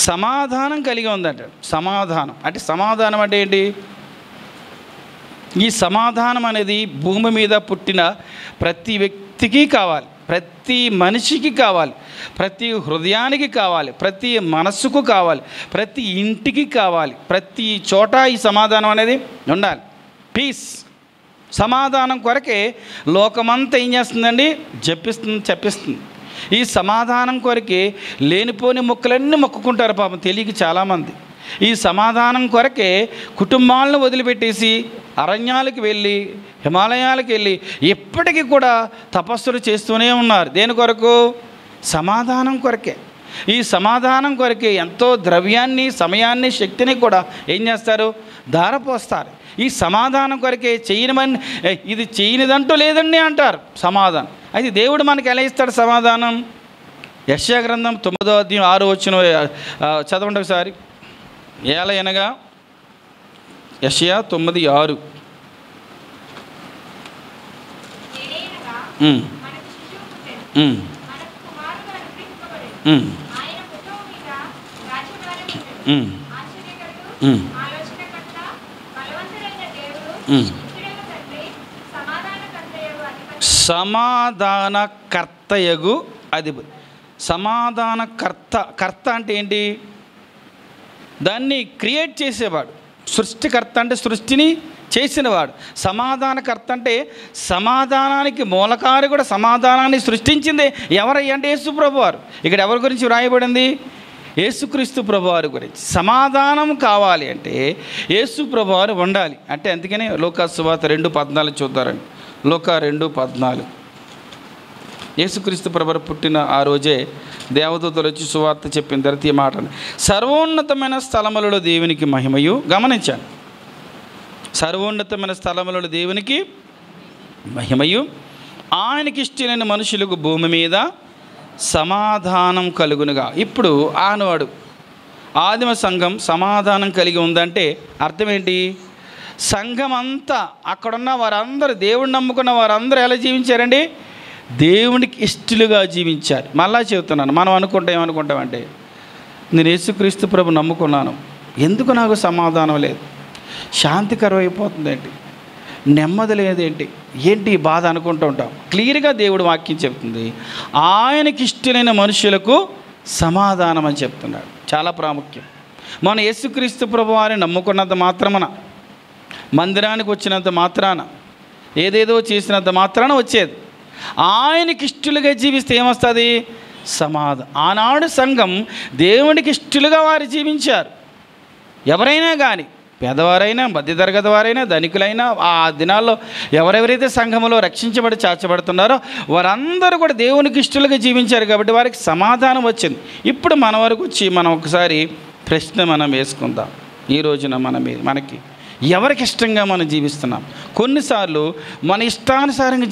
సమాధానం కలిగి ఉందంటాడు. సమాధానం అంటే, సమాధానం అంటే ఏంటి? ఈ సమాధానం అనేది భూమి మీద పుట్టిన ప్రతి వ్యక్తికి కావాలి, ప్రతి మనిషికి కావాలి, ప్రతి హృదయానికి కావాలి, ప్రతి మనస్సుకు కావాలి, ప్రతి ఇంటికి కావాలి, ప్రతి చోట ఈ సమాధానం అనేది ఉండాలి. పీస్. సమాధానం కొరకే లోకమంతా ఏం చేస్తుందండి? చెప్పిస్తుంది. ఈ సమాధానం కొరకే లేనిపోని మొక్కలన్నీ మొక్కుకుంటారు పాపం తెలియక చాలామంది. ఈ సమాధానం కొరకే కుటుంబాలను వదిలిపెట్టేసి అరణ్యాలకు వెళ్ళి, హిమాలయాలకు వెళ్ళి ఎప్పటికీ కూడా తపస్సులు చేస్తూనే ఉన్నారు. దేని కొరకు? సమాధానం కొరకే. ఈ సమాధానం కొరకే ఎంతో ద్రవ్యాన్ని, సమయాన్ని, శక్తిని కూడా ఏం చేస్తారు? ధారపోస్తారు. ఈ సమాధానం కొరకే ఇది చేయనిదంటూ లేదండి అంటారు సమాధానం. అయితే దేవుడు మనకి ఎలా ఇస్తాడు సమాధానం? యెషయా గ్రంథం 9వ అధ్యాయం 6వ వచనం చదవండి ఒకసారి. ఏలయనగా యెషయా 9:6. సమాధానకర్తయగు అధిపతి. కర్త అంటే ఏంటి? దాన్ని క్రియేట్ చేసేవాడు. సృష్టికర్త అంటే సృష్టిని చేసినవాడు. సమాధానకర్త అంటే సమాధానానికి మూలకారకుడు, సమాధానాన్ని సృష్టించింది ఎవరయ్య అంటే యేసు ప్రభువారు. ఇక్కడ ఎవరి గురించి వ్రాయబడింది? యేసుక్రీస్తు ప్రభువారి గురించి. సమాధానం కావాలి అంటే యేసు ప్రభువారు ఉండాలి. అంటే అందుకనే లూకా సువార్త 2:14 చూద్దారండి. లూకా 2:14. యేసుక్రీస్తు ప్రభువారు పుట్టిన ఆ రోజే దేవదూతలు వచ్చి సువార్త చెప్పిన తర్వాత ఈ మాటని, సర్వోన్నతమైన స్థలములలో దేవునికి మహిమయు. గమనించాను, సర్వోన్నతమైన స్థలములలో దేవునికి మహిమయు, ఆయనకి ఇష్టమైన మనుషులకు భూమి మీద సమాధానం కలుగునుగా. ఇప్పుడు ఆనవాడు ఆదిమ సంఘం సమాధానం కలిగి ఉందంటే అర్థం ఏంటి? సంఘం అంతా, అక్కడున్న వారందరూ, దేవుడిని నమ్ముకున్న వారందరూ ఎలా జీవించారండి? దేవునికి ఇష్టలుగా జీవించారు. మళ్ళా చెబుతున్నాను, మనం ఏమనుకుంటామంటే నేను యేసుక్రీస్తు ప్రభు నమ్ముకున్నాను, ఎందుకు నాకు సమాధానం లేదు, శాంతికరం అయిపోతుంది ఏంటి, నెమ్మది లేదేంటి, ఏంటి బాధ అనుకుంటూ ఉంటాం. క్లియర్గా దేవుడు వాక్యం చెప్తుంది, ఆయనకి ఇష్టమైన మనుషులకు సమాధానం అని చెప్తున్నాడు. చాలా ప్రాముఖ్యం. మన యేసుక్రీస్తు ప్రభు వారిని నమ్ముకున్నంత మాత్రమున, మందిరానికి వచ్చినంత మాత్రాన, ఏదేదో చేసినంత మాత్రాన వచ్చేది. ఆయనకి ఇష్టలుగా జీవిస్తే ఏమొస్తుంది? సమాధానం. ఆనాడు సంఘం దేవునికి ఇష్టలుగా వారు జీవించారు. ఎవరైనా కానీ, పేదవారైనా, మధ్యతరగతి వారైనా, ధనికులైనా, ఆ దినాల్లో ఎవరెవరైతే సంఘములో రక్షించబడి చాచబడుతున్నారో వారందరూ కూడా దేవునికి ఇష్టలుగా జీవించారు కాబట్టి వారికి సమాధానం వచ్చింది. ఇప్పుడు మన వరకు వచ్చి మనం ఒకసారి ప్రశ్న మనం వేసుకుందాం. ఈ రోజున మనకి ఎవరికి ఇష్టంగా మనం జీవిస్తున్నాం? కొన్నిసార్లు మన ఇష్టానుసారంగా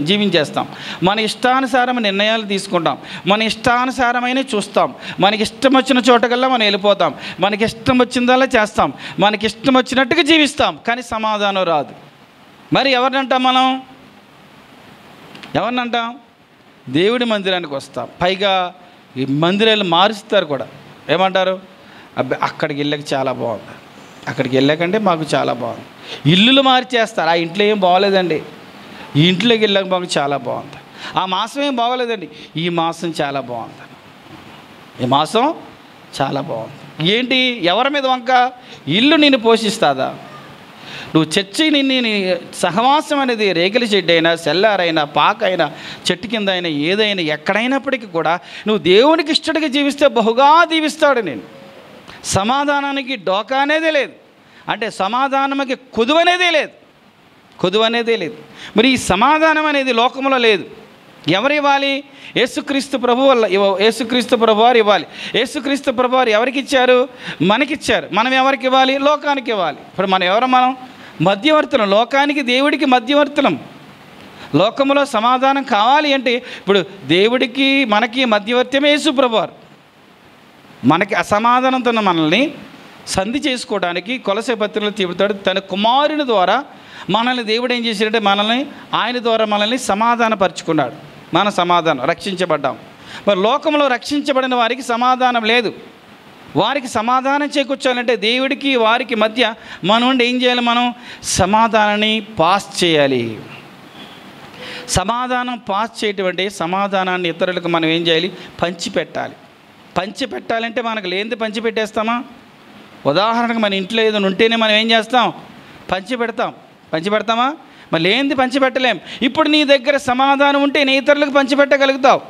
జీవించేస్తాం. మన ఇష్టానుసారమైన నిర్ణయాలు తీసుకుంటాం. మన ఇష్టానుసారమైన చూస్తాం. మనకి ఇష్టం వచ్చిన చోటకల్లా మనం వెళ్ళిపోతాం. మనకి ఇష్టం వచ్చిందల్లా చేస్తాం. మనకి ఇష్టం వచ్చినట్టుగా జీవిస్తాం. కానీ సమాధానం రాదు. మరి ఎవరినంటాం మనం? ఎవరినంటాం? దేవుడి మందిరానికి వస్తాం. పైగా ఈ మందిరాలు మారుస్తారు కూడా. ఏమంటారు? అక్కడికి వెళ్ళక చాలా బాగుంది, అక్కడికి వెళ్ళకంటే మాకు చాలా బాగుంది. ఇల్లులు మార్చేస్తారు. ఆ ఇంట్లో ఏం బాగోలేదండి, ఈ ఇంట్లోకి వెళ్ళక మాకు చాలా బాగుంది. ఆ మాసం ఏం బాగోలేదండి, ఈ మాసం చాలా బాగుంది. ఈ మాసం చాలా బాగుంది. ఏంటి? ఎవరి మీద వంక? ఇల్లు నిన్ను పోషిస్తుందా? నువ్వు చర్చి నిన్ను సహవాసం అనేది రేకుల చెట్టు అయినా, సెల్లారైనా, పాకైనా, చెట్టు కింద అయినా, ఏదైనా ఎక్కడైనప్పటికీ కూడా నువ్వు దేవునికి ఇష్టడిగా జీవిస్తే బహుగా దీవిస్తాడు. నేను సమాధానానికి డోకా అనేదే లేదు. అంటే సమాధానానికి కొదువు అనేదే లేదు. మరి ఈ సమాధానం అనేది లోకంలో లేదు. ఎవరు ఇవ్వాలి? యేసుక్రీస్తు ప్రభు వల్ల యేసుక్రీస్తు ప్రభు వారు ఇవ్వాలి. యేసుక్రీస్తు ప్రభు వారు ఎవరికి ఇచ్చారు? మనకిచ్చారు. మనం ఎవరికి ఇవ్వాలి? లోకానికి ఇవ్వాలి. ఇప్పుడు మనం మధ్యవర్తులం. లోకానికి దేవుడికి మధ్యవర్తులం. లోకంలో సమాధానం కావాలి అంటే ఇప్పుడు దేవుడికి మనకి మధ్యవర్తమే యేసు ప్రభు వారు. మనకి అసమాధానంతో మనల్ని సంధి చేసుకోవడానికి కొలసే పత్రికలో తీరుతాడు. తన కుమారుని ద్వారా మనల్ని దేవుడు ఏం చేశాడంటే ఆయన ద్వారా మనల్ని సమాధానపరుచుకున్నాడు. మన సమాధానం రక్షించబడ్డాం. మరి లోకంలో రక్షించబడిన వారికి సమాధానం లేదు. వారికి సమాధానం చేకూర్చాలంటే దేవుడికి వారికి మధ్య మనం ఏం చేయాలి? మనం సమాధానాన్ని పాస్ చేయాలి. సమాధానం పాస్ చేయటువంటి సమాధానాన్ని ఇతరులకు మనం ఏం చేయాలి? పంచిపెట్టాలంటే మనకు లేనిది పంచిపెట్టేస్తామా? ఉదాహరణకు మన ఇంట్లో ఏదైనా ఉంటేనే మనం ఏం చేస్తాం? పంచిపెడతామా? మరి లేనిది పంచిపెట్టలేం. ఇప్పుడు నీ దగ్గర సమాధానం ఉంటే నీ ఇతరులకు పంచిపెట్టగలుగుతావు.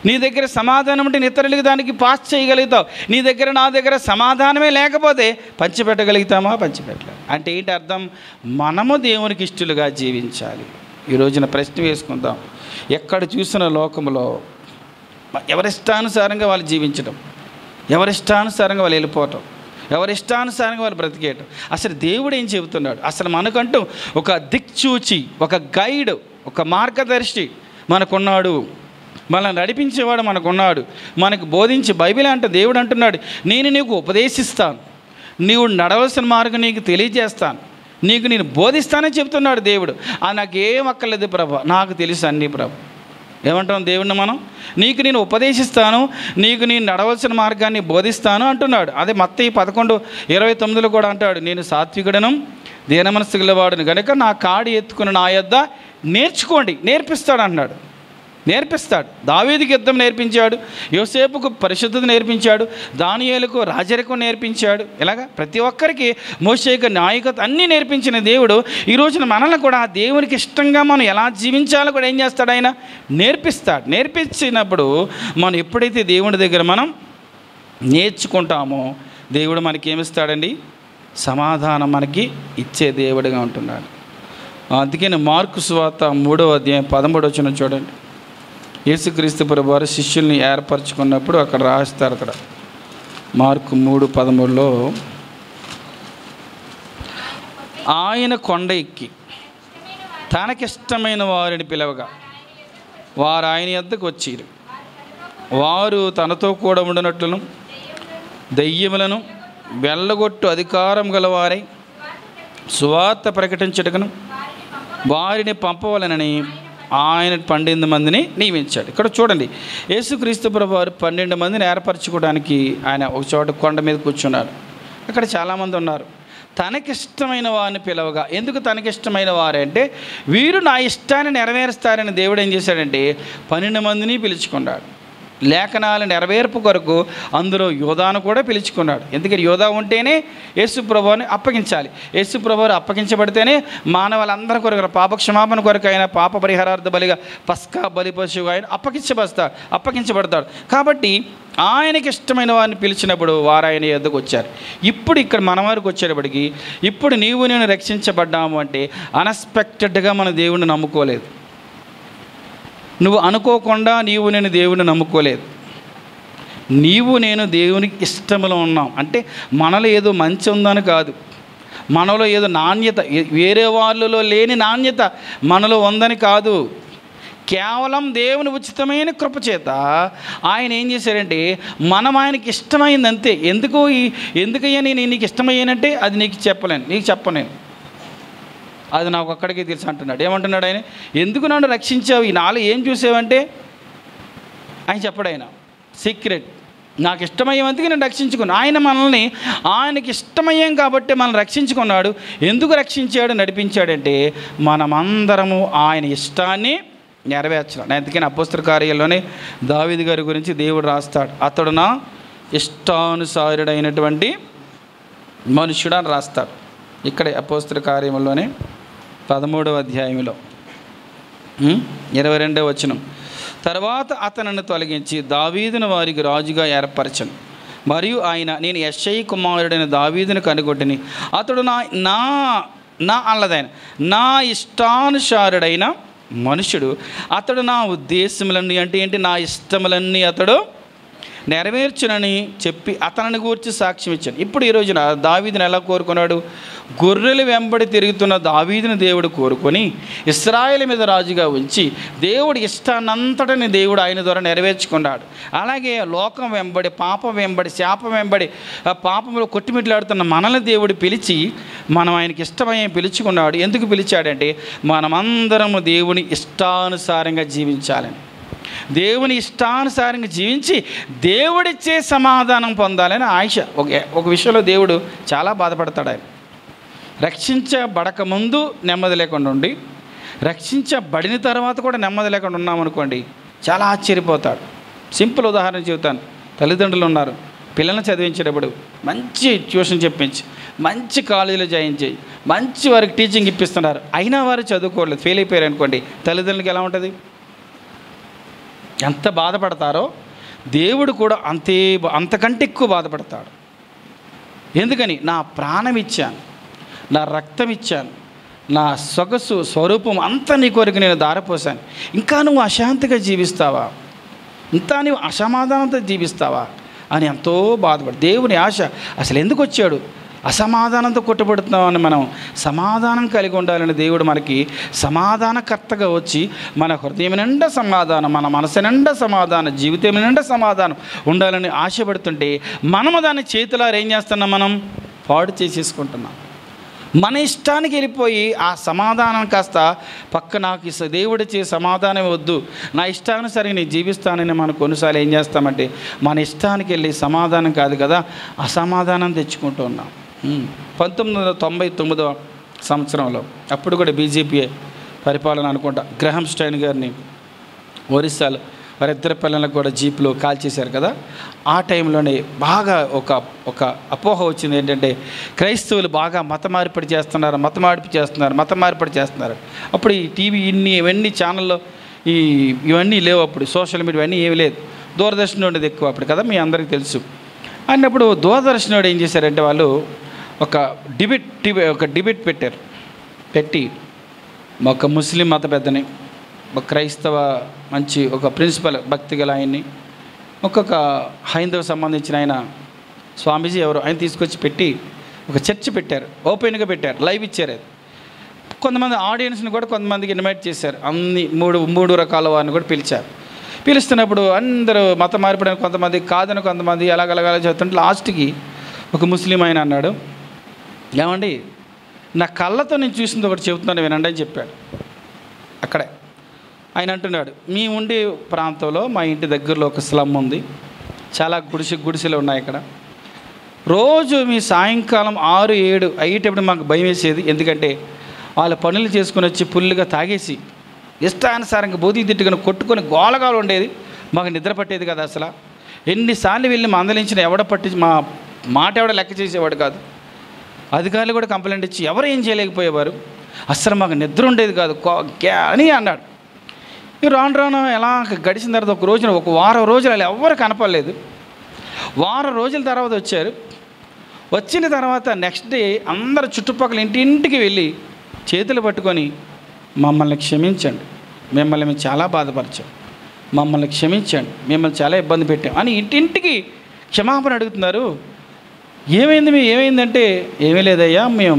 నీ దగ్గర సమాధానం ఉంటే నీ ఇతరులకు దానికి పాస్ చేయగలుగుతావు. నీ దగ్గర నా దగ్గర సమాధానమే లేకపోతే పంచిపెట్టగలుగుతామా? పంచిపెట్టలేం. అంటే ఏంటి అర్థం? మనము దేవునికి ఇష్టలుగా జీవించాలి. ఈ రోజున ప్రశ్న వేసుకుందాం. ఎక్కడ చూసిన లోకంలో ఎవరిష్టానుసారంగా వాళ్ళు జీవించడం, ఎవరిష్టానుసారంగా వాళ్ళు వెళ్ళిపోవటం, ఎవరిష్టానుసారంగా వాళ్ళు బ్రతికేయటం. అసలు దేవుడు ఏం చెబుతున్నాడు? అసలు మనకంటూ ఒక దిక్చూచి, ఒక గైడ్, ఒక మార్గదర్శి మనకున్నాడు. మనల్ని నడిపించేవాడు మనకున్నాడు. మనకు బోధించి బైబిల్ అంటే దేవుడు అంటున్నాడు, నేను నీకు ఉపదేశిస్తాను, నీవు నడవలసిన మార్గం నీకు తెలియజేస్తాను, నేను బోధిస్తానని చెప్తున్నాడు దేవుడు. నాకేం అక్కర్లేదు ప్రభు, నాకు తెలుసు అన్నీ ప్రభు. ఏమంటాం దేవుడిని మనం? నీకు నేను ఉపదేశిస్తాను, నేను నడవలసిన మార్గాన్ని బోధిస్తాను అంటున్నాడు. అదే మత్తయి 11:29 కూడా అంటాడు, నేను సాత్వికుడను దీన మనస్సు గలవాడును కనుక నా కాడి ఎత్తుకుని నా యొద్ద నేర్చుకోండి. నేర్పిస్తాడు. దావీదుకి యుద్ధం నేర్పించాడు, యోసేపుకు పరిశుద్ధత నేర్పించాడు, దానియేలుకు రాజరికం నేర్పించాడు. ఇలాగా ప్రతి ఒక్కరికి మోషేకు నాయకత్వం అన్నీ నేర్పించిన దేవుడు ఈ రోజున మనల్ని కూడా దేవునికి ఇష్టంగా మనం ఎలా జీవించాలో కూడా ఏం చేస్తాడు? ఆయన నేర్పించినప్పుడు మనం ఎప్పుడైతే దేవుడి దగ్గర మనం నేర్చుకుంటామో దేవుడు మనకి ఏమిస్తాడండి? సమాధానం మనకి ఇచ్చే దేవుడిగా ఉంటున్నాడు. అందుకని మార్కు సువార్త 3:13 చూడండి. యేసుక్రీస్తు ప్రభువారు శిష్యుల్ని ఏర్పరచుకున్నప్పుడు అక్కడ రాస్తారు. అక్కడ మార్కు 3:13 ఆయన కొండ ఎక్కి తనకిష్టమైన వారిని పిలవగా వారు ఆయన యొద్దకు వచ్చిరు. వారు తనతో కూడా ఉండినట్లును దెయ్యములను వెళ్ళగొట్టు అధికారం గలవారై సువార్త ప్రకటించుటకును వారిని పంపవలనని ఆయన 12 మందిని నియమించాడు. ఇక్కడ చూడండి, యేసుక్రీస్తు ప్రభువారు 12 మందిని ఏర్పరచుకోవడానికి ఆయన ఒక చోట కొండ మీద కూర్చున్నారు. అక్కడ చాలామంది ఉన్నారు. తనకిష్టమైన వారిని పిలవగా, ఎందుకు తనకిష్టమైన వారంటే వీరు నా ఇష్టాన్ని నెరవేరుస్తారని దేవుడు ఏం చేశాడంటే 12 మందిని పిలుచుకున్నాడు. లేఖనాల నెరవేర్పు కొరకు అందులో యోధాను కూడా పిలుచుకున్నాడు. ఎందుకని యోధా ఉంటేనే యేసుప్రభువుని అప్పగించాలి. యేసుప్రభువు అప్పగించబడితేనే మానవులందరి కొరకు పాపక్షమాపణ కొరకు ఆయన పాప పరిహారార్థ బలిగా పస్కా బలి పశువుగా ఆయన అప్పగించబడతాడు. కాబట్టి ఆయనకి ఇష్టమైన వారిని పిలిచినప్పుడు వారు ఆయన ఎద్దకు వచ్చారు. ఇప్పుడు ఇక్కడ మన వారికి వచ్చేటప్పటికి ఇప్పుడు నీవు నేను రక్షించబడ్డాము అంటే అన్ఎక్స్పెక్టెడ్గా మన దేవుణ్ణి నమ్ముకోలేదు. నువ్వు అనుకోకుండా నీవు నేను దేవుని నమ్ముకోలేదు. నీవు నేను దేవునికి ఇష్టంలో ఉన్నాం అంటే మనలో ఏదో మంచి ఉందని కాదు, మనలో ఏదో నాణ్యత, వేరే వాళ్ళలో లేని నాణ్యత మనలో ఉందని కాదు. కేవలం దేవుని ఉచితమైన కృపచేత ఆయన ఏం చేశారంటే మనం ఆయనకి ఇష్టమైంది అంతే. ఎందుకయ్యా నేను నీకు ఇష్టమయ్యానంటే అది నీకు చెప్పలేను, అది నాకు ఒక్కడికే తెలుసు అంటున్నాడు. ఏమంటున్నాడు ఆయన? ఎందుకు నన్ను రక్షించావు, ఈ నాలో ఏం చూసావంటే ఆయన చెప్పడు. ఆయన సీక్రెట్, నాకు ఇష్టమయ్యేందుకు నేను రక్షించుకున్నాను. ఆయన మనల్ని ఆయనకి ఇష్టమయ్యాం కాబట్టి మనల్ని రక్షించుకున్నాడు. ఎందుకు రక్షించాడు, నడిపించాడంటే మనమందరము ఆయన ఇష్టాన్ని నెరవేర్చాలి. అందుకని అపోస్తల కార్యాల్లోనే దావీదు గారి గురించి దేవుడు రాస్తాడు, అతడు నా ఇష్టానుసారుడైనటువంటి మనుష్యుడు అని రాస్తాడు. ఇక్కడే అపోస్తల కార్యంలోనే 13వ అధ్యాయంలో 22వ వచనం, తర్వాత అతనిని తొలగించి దావీదును వారికి రాజుగా ఏర్పరచను. మరియు ఆయన, నేను యెష్షయి కుమారుడైన దావీదును కనుగొట్టిని, అతడు నా అల్లదైన నా ఇష్టానుసారుడైన మనుషుడు, అతడు నా ఉద్దేశములన్నీ అంటే ఏంటి, నా ఇష్టములన్నీ అతడు నెరవేర్చునని చెప్పి అతనిని గూర్చి సాక్ష్యం ఇచ్చాను. ఇప్పుడు ఈ రోజున దావీదుని ఎలా కోరుకున్నాడు? గొర్రెలు వెంబడి తిరుగుతున్న దావీదుని దేవుడు కోరుకొని ఇశ్రాయేలు మీద రాజుగా ఉంచి దేవుడి ఇష్టాన్నంతటిని దేవుడు ఆయన ద్వారా నెరవేర్చుకున్నాడు. అలాగే లోకం వెంబడి, పాపం వెంబడి, శాపం వెంబడి, పాపంలో కొట్టిమిట్లాడుతున్న మనల్ని దేవుడు పిలిచి మనం ఆయనకి ఇష్టమయ్యే పిలుచుకున్నాడు. ఎందుకు పిలిచాడంటే మనమందరము దేవుని ఇష్టానుసారంగా జీవించాలని, దేవుని ఇష్టానుసారంగా జీవించి దేవుడిచ్చే సమాధానం పొందాలని ఆశ. ఒక విషయంలో దేవుడు చాలా బాధపడతాడు. ఆయన రక్షించబడక ముందు నెమ్మది లేకుండా ఉండి, రక్షించబడిన తర్వాత కూడా నెమ్మది లేకుండా ఉన్నామనుకోండి చాలా ఆశ్చర్యపోతాడు. సింపుల్ ఉదాహరణ చెబుతాను. తల్లిదండ్రులు ఉన్నారు, పిల్లల్ని చదివించేటప్పుడు మంచి ట్యూషన్ చెప్పించి, మంచి కాలేజీలో జాయిన్ చేయి, మంచి వారికి టీచింగ్ ఇప్పిస్తున్నారు, అయినా వారు చదువుకోలేదు, ఫెయిల్ అయిపోయారు అనుకోండి, తల్లిదండ్రులకి ఎలా ఉంటుంది? ఎంత బాధపడతారో దేవుడు కూడా అంతకంటే ఎక్కువ బాధపడతాడు. ఎందుకని? నా ప్రాణం ఇచ్చాను, నా రక్తం ఇచ్చాను, నా సొగసు స్వరూపం అంతా నీ కొరకు నేను దారపోసాను, ఇంకా నువ్వు అశాంతిగా జీవిస్తావా, ఇంకా నువ్వు అసమాధానంతో జీవిస్తావా అని ఎంతో బాధపడు. దేవుని ఆశ అసలు ఎందుకు వచ్చాడు? అసమాధానంతో కొట్టబడుతున్నామని మనం సమాధానం కలిగి ఉండాలని దేవుడు మనకి సమాధానకర్తగా వచ్చి మన హృదయం నిండా సమాధానం, మన మనసు నిండా సమాధానం, జీవితం నిండా సమాధానం ఉండాలని ఆశపడుతుంటే మనము దాన్ని చేతులారా ఏం చేస్తున్నాం? మనం పాడు చేసేసుకుంటున్నాం. మన ఇష్టానికి వెళ్ళిపోయి ఆ సమాధానం కాస్త పక్క, నాకు దేవుడిచ్చే సమాధానం వద్దు, నా ఇష్టానుసరి నేను జీవిస్తానని మనం కొన్నిసార్లు ఏం చేస్తామంటే మన ఇష్టానికి వెళ్ళి సమాధానం కాదు కదా అసమాధానం తెచ్చుకుంటూ ఉన్నాం. 1999వ సంవత్సరంలో అప్పుడు కూడా బీజేపీ పరిపాలన అనుకుంటా, గ్రహం స్టైన్ గారిని ఒరిస్సాలో వారిద్దరి పిల్లలకు కూడా జీప్లో కాల్చేశారు కదా. ఆ టైంలోనే బాగా ఒక అపోహ వచ్చింది. ఏంటంటే క్రైస్తవులు బాగా మత మార్పిడి చేస్తున్నారు. అప్పుడు ఈ టీవీ ఇవన్నీ ఛానల్లో ఇవన్నీ లేవు, అప్పుడు సోషల్ మీడియా ఇవన్నీ ఏమి లేదు, దూరదర్శన్ ఉండేది ఎక్కువ అప్పుడు కదా, మీ అందరికీ తెలుసు. అన్నప్పుడు దూరదర్శన్ వాడు ఏం చేశారంటే వాళ్ళు ఒక డిబేట్ పెట్టి ఒక ముస్లిం మత పెద్దని, ఒక క్రైస్తవ మంచి ఒక ప్రిన్సిపల్ భక్తి గల ఆయన్ని, ఒక్కొక్క హైందవ సంబంధించిన ఆయన స్వామీజీ ఎవరు ఆయన తీసుకొచ్చి పెట్టి ఒక చర్చ్ పెట్టారు, ఓపెన్గా పెట్టారు, లైవ్ ఇచ్చారు. అది కొంతమంది ఆడియన్స్ని కూడా కొంతమందికి ఇన్వైట్ చేశారు, అన్ని మూడు రకాల వారిని కూడా పిలిచారు. పిలుస్తున్నప్పుడు అందరూ మత మార్పిడని కొంతమంది, కాదని కొంతమంది, అలాగలగా చెప్తుంటే లాస్ట్కి ఒక ముస్లిం ఆయన అన్నాడు, ఏమండి నా కళ్ళతో నేను చూసింది ఒకటి చెబుతున్నాను వినండి అని చెప్పాడు. అక్కడే ఆయన అంటున్నాడు, మీ ఉండే ప్రాంతంలో మా ఇంటి దగ్గరలో ఒక స్లమ్ ఉంది, చాలా గుడిసెలు ఉన్నాయి ఇక్కడ. రోజు మీ సాయంకాలం 6-7 అయ్యేటప్పుడు మాకు భయం వేసేది, ఎందుకంటే వాళ్ళ పనులు చేసుకుని వచ్చి పుల్లుగా తాగేసి ఇష్టానుసారంగా బోధి తిట్టుకొని కొట్టుకొని గోలగాలు ఉండేది. మాకు నిద్ర పట్టేది కదా అసలు. ఎన్నిసార్లు వెళ్ళి మందలించిన ఎవడ పట్టి మా మాట ఎవడ లెక్క చేసేవాడు కాదు. అధికారులు కూడా కంప్లైంట్ ఇచ్చి ఎవరు ఏం చేయలేకపోయేవారు. అస్సలు మాకు నిద్ర ఉండేది కాదు అని అన్నాడు. ఇక రాను రాను ఎలా గడిచిన తర్వాత ఒక రోజున ఒక వారం రోజులు అలా ఎవ్వరు కనపడలేదు. వారం రోజుల తర్వాత వచ్చారు. వచ్చిన తర్వాత నెక్స్ట్ డే అందరు చుట్టుపక్కల ఇంటింటికి వెళ్ళి చేతులు పట్టుకొని మమ్మల్ని క్షమించండి, మిమ్మల్ని మేము చాలా బాధపరిచాం, మమ్మల్ని క్షమించండి, మిమ్మల్ని చాలా ఇబ్బంది పెట్టాం అని ఇంటింటికి క్షమాపణ అడుగుతున్నారు. ఏమైందంటే ఏమీ లేదయ్యా, మేము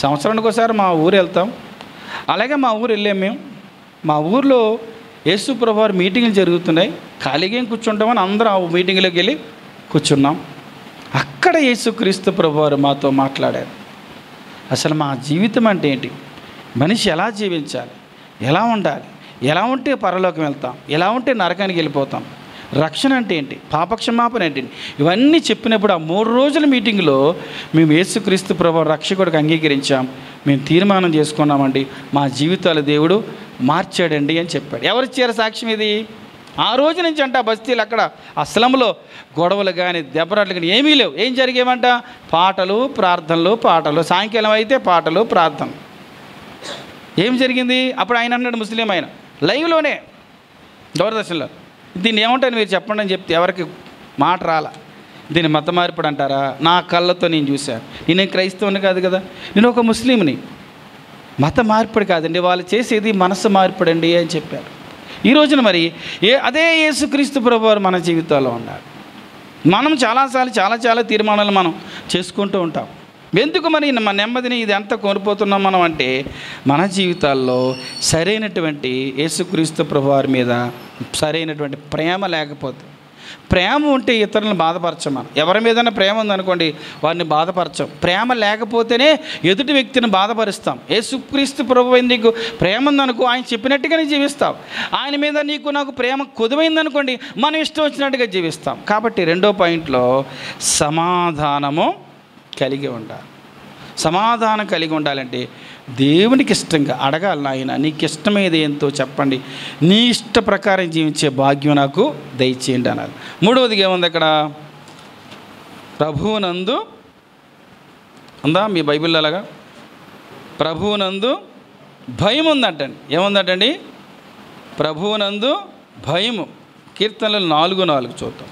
సంవత్సరానికి ఒకసారి మా ఊరు వెళ్తాం, అలాగే మా ఊరు వెళ్ళాం. మేము మా ఊర్లో యేసు ప్రభువారి మీటింగులు జరుగుతున్నాయి, ఖాళీగా ఏం కూర్చుంటామని అందరం ఆ మీటింగ్లోకి వెళ్ళి కూర్చున్నాం. అక్కడ యేసుక్రీస్తు ప్రభువారు మాతో మాట్లాడారు. అసలు మా జీవితం అంటే ఏంటి, మనిషి ఎలా జీవించాలి, ఎలా ఉండాలి, ఎలా ఉంటే పరలోకం వెళ్తాం, ఎలా ఉంటే నరకానికి వెళ్ళిపోతాం, రక్షణ అంటే ఏంటి, పాపక్షమాపణ ఏంటి, ఇవన్నీ చెప్పినప్పుడు ఆ 3 రోజుల మీటింగ్లో మేము యేసుక్రీస్తు ప్రభువు రక్షకుడికి అంగీకరించాం. మేము తీర్మానం చేసుకున్నామండి, మా జీవితాలు దేవుడు మార్చాడండి అని చెప్పాడు. ఎవరిచ్చారు సాక్ష్యం ఇది? ఆ రోజు నుంచి అంట బస్తీలు అక్కడ ఆ స్థలంలో గొడవలు కానీ దెబ్బరాట్లు కానీ ఏమీ లేవు. ఏం జరిగేమంట? పాటలు ప్రార్థనలు, పాటలు, సాయంకాలం అయితే పాటలు ప్రార్థన. ఏం జరిగింది? అప్పుడు ఆయన అన్నాడు, ముస్లిం ఆయన లైవ్లోనే దూరదర్శన్లో, దీన్ని ఏమంటాను మీరు చెప్పండి అని చెప్తే ఎవరికి మాట రాలా. దీన్ని మత మార్పిడి అంటారా? నా కళ్ళతో నేను చూశాను. నేను క్రైస్తవుని కాదు కదా, నేను ఒక ముస్లింని. మత మార్పిడి కాదండి, వాళ్ళు చేసేది మనసు మార్పిడి అండి అని చెప్పారు. ఈ రోజున మరి అదే యేసుక్రీస్తు ప్రభువారు మన జీవితాల్లో ఉన్నారు. మనం చాలాసార్లు చాలా తీర్మానాలు మనం చేసుకుంటూ ఉంటాం. ఎందుకు మరి మన నెమ్మదిని ఇది ఎంత కోల్పోతున్నాం మనం అంటే, మన జీవితాల్లో సరైనటువంటి యేసుక్రీస్తు ప్రభువారి మీద సరైనటువంటి ప్రేమ లేకపోతే. ప్రేమ ఉంటే ఇతరులను బాధపరచం. మనం ఎవరి మీదైనా ప్రేమ ఉందనుకోండి వారిని బాధపరచం. ప్రేమ లేకపోతేనే ఎదుటి వ్యక్తిని బాధపరుస్తాం. యేసుక్రీస్తు ప్రభువు నీకు ప్రేమ ఉందనుకో, ఆయన చెప్పినట్టుగానే జీవిస్తావు. ఆయన మీద నాకు ప్రేమ కొదువైందనుకోండి, మనం ఇష్టం వచ్చినట్టుగా జీవిస్తాం. కాబట్టి 2వ పాయింట్లో సమాధానము కలిగి ఉండాలి. సమాధానం కలిగి ఉండాలంటే దేవునికి ఇష్టంగా అడగాలి, నాయన నీకు ఇష్టమేది ఏంతో చెప్పండి, నీ ఇష్ట ప్రకారం జీవించే భాగ్యం నాకు దయచేయండి అనాలి. 3వదిగా ఏముంది అక్కడ? ప్రభువునందు ఉందా మీ బైబిల్లో? అలాగా ప్రభువునందు భయం ఉందంటండి. ఏముందంటండి? ప్రభువునందు భయము. కీర్తనలు 4:4 చూద్దాం.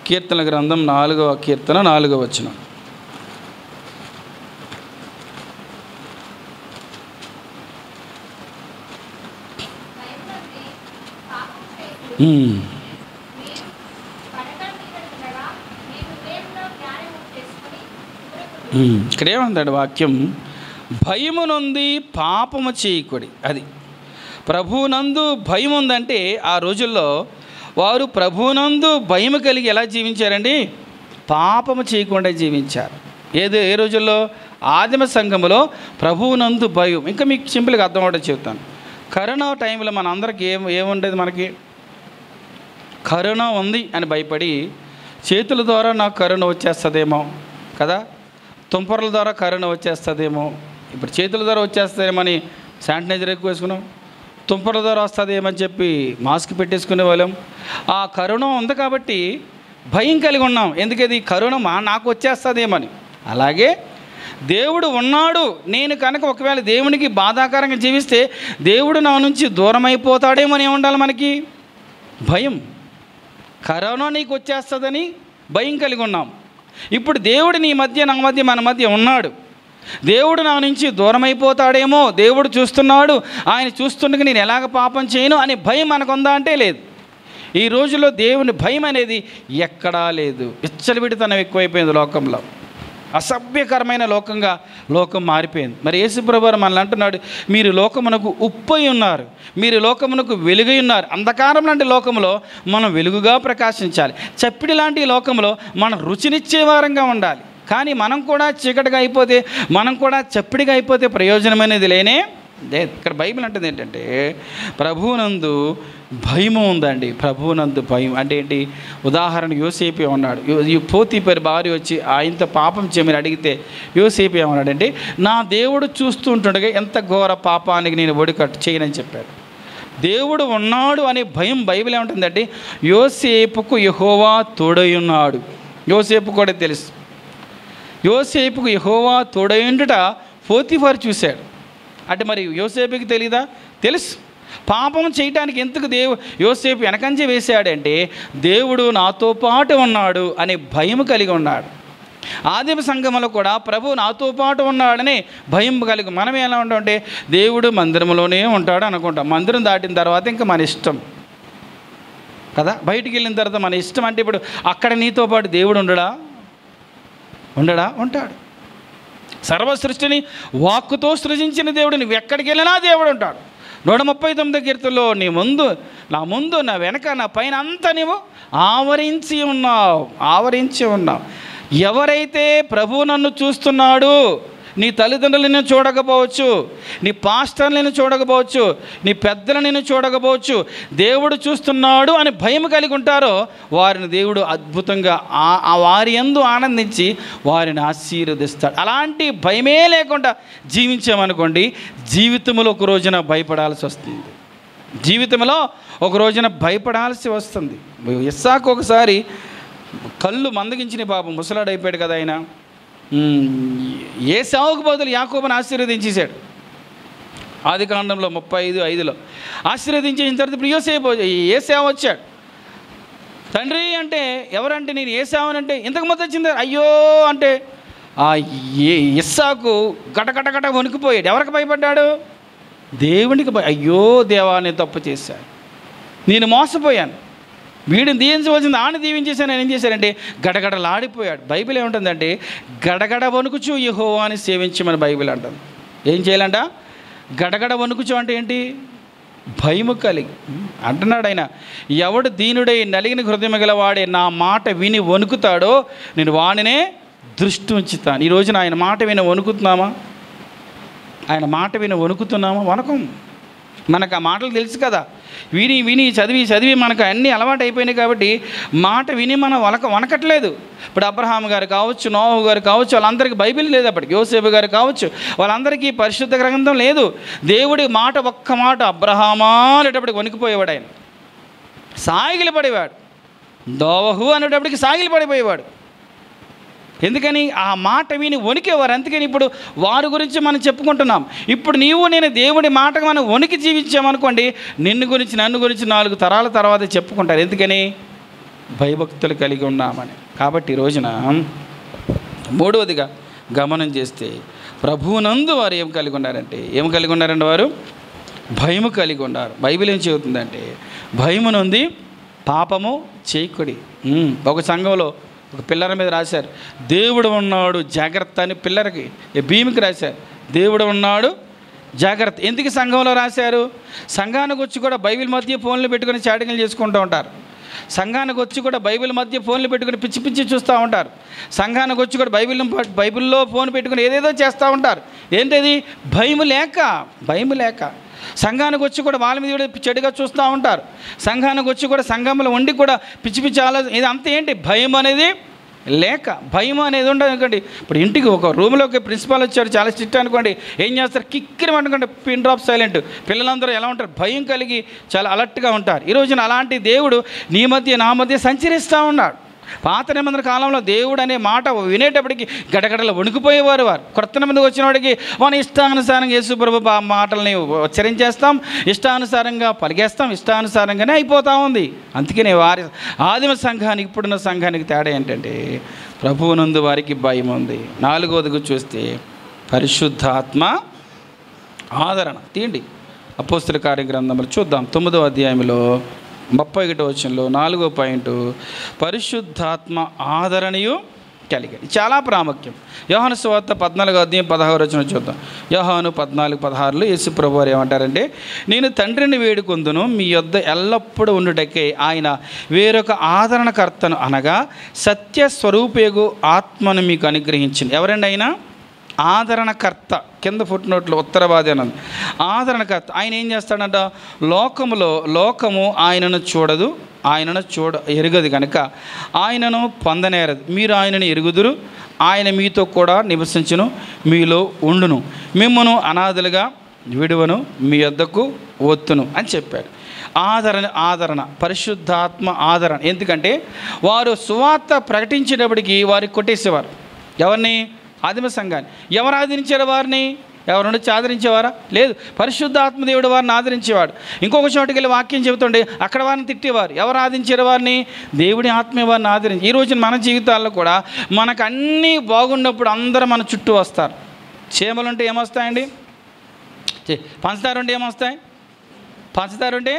కీర్తనల గ్రంథం 4వ కీర్తన 4వ వచనం. ఇక్కడేమంటాడు వాక్యం? భయమునుంది పాపము చేయకుడి. అది ప్రభువునందు భయం ఉందంటే ఆ రోజుల్లో వారు ప్రభువునందు భయము కలిగి ఎలా జీవించారండి? పాపము చేయకుండా జీవించారు. ఏ రోజుల్లో? ఆదిమ సంఘములో ప్రభువునందు భయం. ఇంకా మీకు సింపుల్గా అర్థమవుతుంది చెప్తాను. కరోనా టైంలో మన అందరికి ఏముండేది? మనకి కరోనా ఉంది అని భయపడి చేతుల ద్వారా నాకు కరోనా వచ్చేస్తుందేమో కదా, తుంపర్ల ద్వారా కరోనా వచ్చేస్తుందేమో. ఇప్పుడు చేతుల ద్వారా వచ్చేస్తుందేమో అని శానిటైజర్ ఎక్కువ వేసుకున్నాం, తుంపర్ల ద్వారా వస్తుందేమని చెప్పి మాస్క్ పెట్టేసుకునే వాళ్ళం. ఆ కరోనా ఉంది కాబట్టి భయం కలిగి ఉన్నాం. ఎందుకది? కరోనా నాకు వచ్చేస్తుందేమని. అలాగే దేవుడు ఉన్నాడు, నేను కనుక ఒకవేళ దేవునికి బాధాకరంగా జీవిస్తే దేవుడు నా నుంచి దూరం అయిపోతాడేమో అని ఉండాలి మనకి భయం. కరోనా నీకు వచ్చేస్తుందని భయం కలిగి ఉన్నాం. ఇప్పుడు దేవుడు నీ మధ్య నా మధ్య మన మధ్య ఉన్నాడు, దేవుడు నా నుంచి దూరం అయిపోతాడేమో, దేవుడు చూస్తున్నాడు, ఆయన చూస్తుండగా నేను ఎలాగ పాపం చేయను అని భయం మనకు ఉందా అంటే లేదు. ఈ రోజుల్లో దేవుని భయం అనేది ఎక్కడా లేదు. విచ్చలవిడితనం ఎక్కువైపోయింది లోకంలో. అసభ్యకరమైన లోకం మారిపోయింది. మరి యేసుప్రభువు మనల్ని అంటున్నాడు, మీరు లోకమునకు ఉప్పై ఉన్నారు, మీరు లోకమునకు వెలుగై ఉన్నారు. అంధకారం లాంటి లోకంలో మనం వెలుగుగా ప్రకాశించాలి. చప్పిడి లాంటి లోకంలో మనం రుచినిచ్చే వారంగా ఉండాలి. కానీ మనం కూడా చీకటిగా అయిపోతే, మనం కూడా చప్పిడిగా అయిపోతే ప్రయోజనమైనది లేనే లేదు. ఇక్కడ బైబిల్ అంటుంది ఏంటంటే ప్రభువునందు భయము ఉందండి. ప్రభువునందు భయం అంటే ఏంటి? ఉదాహరణ యోసేపు ఉన్నాడు. పోతీఫరు భార్య వచ్చి ఆయనతో పాపం చేయమని అడిగితే యోసేపు ఏమన్నాడంటే, నా దేవుడు చూస్తూ ఉంటుండగా ఎంత ఘోర పాపానికి నేను ఒడికట్టు చేయనని చెప్పాడు. దేవుడు ఉన్నాడు అనే భయం బైబిల్ ఏమంటుందంటే యోసేపుకు యెహోవా తోడై ఉన్నాడు. యోసేపు కూడా తెలుసు. యోసేపుకు యెహోవా తోడైండుట పోతీఫరు చూశాడు. అంటే మరి యోసేపుకి తెలీదా? తెలుసు. పాపం చేయటానికి ఎందుకు యోసేపు వెనకంజ వేశాడంటే దేవుడు నాతో పాటు ఉన్నాడు అనే భయం కలిగి ఉన్నాడు. ఆదిమ సంఘంలో కూడా ప్రభు నాతో పాటు ఉన్నాడని భయం కలిగి మనం ఎలా ఉంటామంటే దేవుడు మందిరంలోనే ఉంటాడు అనుకుంటాం. మందిరం దాటిన తర్వాత ఇంకా మన ఇష్టం కదా. బయటికి వెళ్ళిన తర్వాత మన ఇష్టం. అంటే ఇప్పుడు అక్కడ నీతో పాటు దేవుడు ఉండడా? ఉంటాడు. సర్వ సృష్టిని వాక్కుతో సృజించిన దేవుడు నువ్వు ఎక్కడికి వెళ్ళినా దేవుడు ఉంటాడు. 139 కీర్తనలో నీ ముందు, నా ముందు, నా వెనక, నా పైన అంతా నీవు ఆవరించి ఉన్నావు. ఎవరైతే ప్రభువు నన్ను చూస్తున్నాడు, నీ తల్లిదండ్రులు నిన్ను చూడకపోవచ్చు, నీ పాస్టర్లు నిన్ను చూడకపోవచ్చు, నీ పెద్దలు నిన్ను చూడకపోవచ్చు, దేవుడు చూస్తున్నాడు అని భయం కలిగి ఉంటారో వారిని దేవుడు అద్భుతంగా వారి యందు ఆనందించి వారిని ఆశీర్వదిస్తాడు. అలాంటి భయమే లేకుండా జీవించామనుకోండి, జీవితంలో ఒక రోజున భయపడాల్సి వస్తుంది. ఇస్సాకు ఒకసారి కళ్ళు మందగించిన పాపం ముసలాడైపోయాడు కదా ఆయన. ఏశావుకు బదులు యాకోబును ఆశీర్వదించేశాడు. ఆదికాండంలో 35:5 ఆశీర్వదించేసిన తర్వాత ఇప్పుడు ఏశావు వచ్చాడు. తండ్రి అంటే ఎవరంటే నేను ఏశావునంటే ఇంతకు ముందు వచ్చింది అయ్యో అంటే ఇస్సాకు గటగటగట వణికిపోయాడు. ఎవరికి భయపడ్డాడు? దేవునికి. అయ్యో దేవా నేను తప్పు చేశాను, నేను మోసపోయాను, వీడిని దీవించవలసింది ఆని దీవించేశాను. నేను ఏం చేశానంటే గడగడలాడిపోయాడు. బైబిల్ ఏముంటుందంటే గడగడ వణుకుచు యెహోవాని సేవించమని బైబిల్ అంటుంది. ఏం చేయాలంట? గడగడ వణుకుచు అంటే ఏంటి? భయము కలిగి అంటున్నాడు ఆయన. ఎవడు దీనుడై నలిగిన హృదయం గలవాడే నా మాట విని వణుకుతాడో నేను వాడినే దృష్టి ఉంచుతాను. ఈ రోజున ఆయన మాట విని వణుకుతున్నామా? వణకం. మనకు ఆ మాటలు తెలుసు కదా. విని చదివి మనకు అన్నీ అలవాటు అయిపోయినాయి కాబట్టి మాట విని మనం వనకట్లేదు. ఇప్పుడు అబ్రహాం గారు కావచ్చు, నోహు గారు కావచ్చు, వాళ్ళందరికీ బైబిల్ లేదు. అప్పటికి యోసేపు గారు కావచ్చు, వాళ్ళందరికీ పరిశుద్ధ గ్రంథం లేదు. దేవుడి మాట ఒక్క మాట అబ్రహామా అనేటప్పటికి వణికిపోయేవాడు ఆయన, సాగిలి పడేవాడు. దోవహు అనేటప్పటికి సాగిలి పడిపోయేవాడు. ఎందుకని? ఆ మాట విని వణికేవారు. అందుకని ఇప్పుడు వారి గురించి మనం చెప్పుకుంటున్నాం. ఇప్పుడు నీవు నేను దేవుడి మాటకు మనం వణికి జీవించామనుకోండి, నిన్ను గురించి నన్ను గురించి 4 తరాల తర్వాత చెప్పుకుంటారు. ఎందుకని? భయభక్తులు కలిగి ఉన్నామని. కాబట్టి ఈ రోజున 3వదిగా గమనం చేస్తే ప్రభువునందు వారు ఏం కలిగి ఉన్నారంటే వారు భయము కలిగి ఉన్నారు. బైబిల్ ఏం చెబుతుందంటే భయమునుంది పాపము చేయకుడి. ఒక సంఘంలో ఒక పిల్లర్ మీద రాశారు దేవుడు ఉన్నాడు జాగ్రత్త అని. పిల్లర్కి భీమికి రాశారు దేవుడు ఉన్నాడు జాగ్రత్త. ఎందుకు సంఘంలో రాశారు? సంఘానికి వచ్చి కూడా బైబిల్ మధ్య ఫోన్లు పెట్టుకుని చాటింగ్లు చేసుకుంటూ ఉంటారు. సంఘానికి వచ్చి కూడా బైబిల్ మధ్య ఫోన్లు పెట్టుకుని పిచ్చి చూస్తూ ఉంటారు. సంఘానికి వచ్చి కూడా బైబిల్లో ఫోన్ పెట్టుకుని ఏదేదో చేస్తూ ఉంటారు. ఏంటది? భయము లేక. సంఘానికి వచ్చి కూడా వాళ్ళ మీద చెడుగా చూస్తూ ఉంటారు. సంఘానికి వచ్చి కూడా సంఘంలో ఉండి కూడా పిచ్చి ఆలోచన. ఇది అంతా ఏంటి? భయం అనేది లేక. భయం అనేది ఉండదు అనుకోండి. ఇప్పుడు ఇంటికి ఒక రూమ్లోకి ప్రిన్సిపాల్ వచ్చారు, చాలా స్ట్రిక్ట్ అనుకోండి, ఏం చేస్తారు? కిక్కిరి అనుకోండి, పిన్ డ్రాప్ సైలెంట్. పిల్లలందరూ ఎలా ఉంటారు? భయం కలిగి చాలా అలర్ట్గా ఉంటారు. ఈ రోజున అలాంటి దేవుడు నీ మధ్య నా మధ్య సంచరిస్తూ ఉన్నాడు. పాత నిబంధన కాలంలో దేవుడు అనే మాట వినేటప్పటికి గడగడలు వణుకుపోయేవారు. కొత్త నిబంధనకు వచ్చిన వాడికి మన ఇష్టానుసారంగా యేసు ప్రభు మాటల్ని ఉచ్చరించేస్తాం, ఇష్టానుసారంగా పలికేస్తాం, ఇష్టానుసారంగానే అయిపోతూ ఉంది. అందుకనే వారి ఆదిమ సంఘానికి ఇప్పుడున్న సంఘానికి తేడా ఏంటంటే ప్రభువునందు వారికి భయం ఉంది. 4వదిగా చూస్తే పరిశుద్ధాత్మ ఆదరణ. తీయండి అపోస్తల కార్యగ్రంథంలో చూద్దాం. 9వ అధ్యాయంలో 31వ వచనంలో 4వ పాయింట్ పరిశుద్ధాత్మ ఆదరణయు కలిగాడు. చాలా ప్రాముఖ్యం. యోహాను సువార్త 14వ అధ్యాయం 16వ వచనం చూద్దాం. యోహాను 14:16లో యేసు ప్రభువు వారు ఏమంటారంటే నేను తండ్రిని వేడుకొందును మీ యొద్ద ఎల్లప్పుడూ ఉండుటకే ఆయన వేరొక ఆదరణకర్తను అనగా సత్యస్వరూపేగు ఆత్మను మీకు అనుగ్రహించింది. ఎవరండి ఆయన? ఆదరణకర్త. కింద ఫుట్నోట్లో ఉత్తరవాది అన్నది ఆదరణకర్త. ఆయన ఏం చేస్తాడంట? లోకము ఆయనను చూడదు, ఆయనను ఎరుగదు కనుక ఆయనను పొందనేరదు. మీరు ఆయనను ఎరుగుదురు, ఆయన మీతో కూడా నివసించును, మీలో ఉండును, మిమ్మను అనాథలుగా విడువను, మీ యొద్దకు ఒత్తును అని చెప్పాడు. ఆదరణ పరిశుద్ధాత్మ ఆదరణ. ఎందుకంటే వారు సువార్త ప్రకటించేటప్పటికి వారికి కొట్టేసేవారు. ఎవరిని? ఆదిమ సంఘాన్ని. ఎవరు ఆదరించారు వారిని? ఎవరు నుంచి ఆదరించేవారా? లేదు, పరిశుద్ధాత్మ దేవుడు వారిని ఆదరించేవాడు. ఇంకొక చోటుకి వెళ్ళి వాక్యం చెబుతుండే అక్కడ వారిని తిట్టేవారు. ఎవరు ఆదరించారు వారిని? దేవుడి ఆత్మ వారిని ఆదరించి. ఈ రోజున మన జీవితాల్లో కూడా మనకు అన్నీ బాగున్నప్పుడు అందరూ మన చుట్టూ వస్తారు. చీమలు ఉంటే ఏమొస్తాయండి? పంచదార ఉంటే ఏమొస్తాయి? పంచదార ఉంటే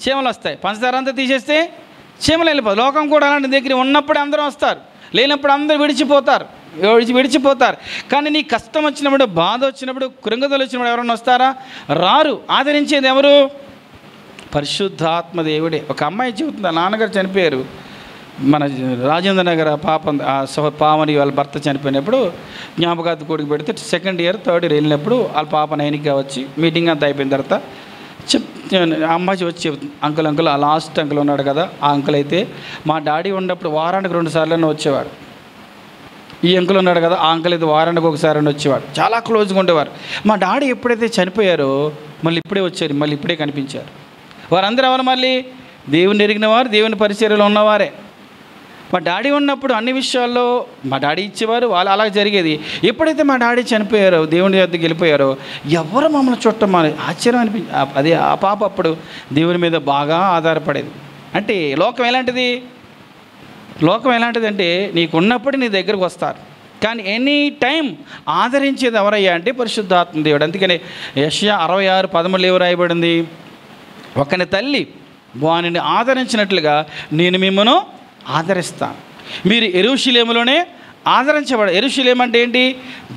చీమలు వస్తాయి. పంచదార అంతా తీసేస్తే చీమలు వెళ్ళిపోతాయి. లోకం కూడా అలాంటి దగ్గర ఉన్నప్పుడు అందరూ వస్తారు, లేనప్పుడు అందరూ విడిచిపోతారు. కానీ నీ కష్టం వచ్చినప్పుడు, బాధ వచ్చినప్పుడు, కృంగదలు వచ్చినప్పుడు ఎవరన్నా వస్తారా? రారు. ఆదరించేది ఎవరు? పరిశుద్ధాత్మ దేవుడే. ఒక అమ్మాయి చెబుతుంది, నాన్నగారు చనిపోయారు, మన రాజేంద్ర నగర్ పావని వాళ్ళ భర్త చనిపోయినప్పుడు జ్ఞాపకార్థ కొడుకు పెడితే సెకండ్ ఇయర్ థర్డ్ ఇయర్ వెళ్ళినప్పుడు వాళ్ళ పాప నైన్గా వచ్చి మీటింగ్ అంతా అయిపోయిన తర్వాత అమ్మాయి వచ్చి చెబుతుంది, అంకుల్ ఆ లాస్ట్ అంకుల్ ఉన్నాడు కదా, ఆ అంకుల్ అయితే మా డాడీ ఉన్నప్పుడు వారానికి 2 సార్లు వచ్చేవాడు. ఈ అంకుల్ ఉన్నాడు కదా, ఆ అంకుల్ అయితే వారానికి 1 సారి వచ్చేవాడు. చాలా క్లోజ్గా ఉండేవారు. మా డాడీ ఎప్పుడైతే చనిపోయారో మళ్ళీ ఇప్పుడే వచ్చారు, మళ్ళీ ఇప్పుడే కనిపించారు. వారందరూ ఎవరు? మళ్ళీ దేవుని ఎరిగిన వారు, దేవుని పరిచర్యలో ఉన్నవారే. మా డాడీ ఉన్నప్పుడు అన్ని విషయాల్లో మా డాడీ ఇచ్చేవారు, వాళ్ళు అలా జరిగేది. ఎప్పుడైతే మా డాడీ చనిపోయారో, దేవుని వద్దకు వెళ్ళిపోయారో, ఎవరు మమ్మల్ని చుట్టమని ఆశ్చర్యం అనిపించి అదే ఆ పాప అప్పుడు దేవుని మీద బాగా ఆధారపడేది. అంటే లోకం ఎలాంటిది అంటే నీకున్నప్పుడు నీ దగ్గరకు వస్తారు, కానీ ఎనీ టైం ఆదరించేది ఎవరయ్యా అంటే పరిశుద్ధాత్మ దేవుడు. అందుకని యెషయా 66:13 ఎవరు రాయబడింది? ఒకని తల్లి వానిని ఆదరించినట్లుగా నేను మిమ్మను ఆదరిస్తాను. మీరు యెరూషలేములోనే యెరూషలేము అంటే ఏంటి?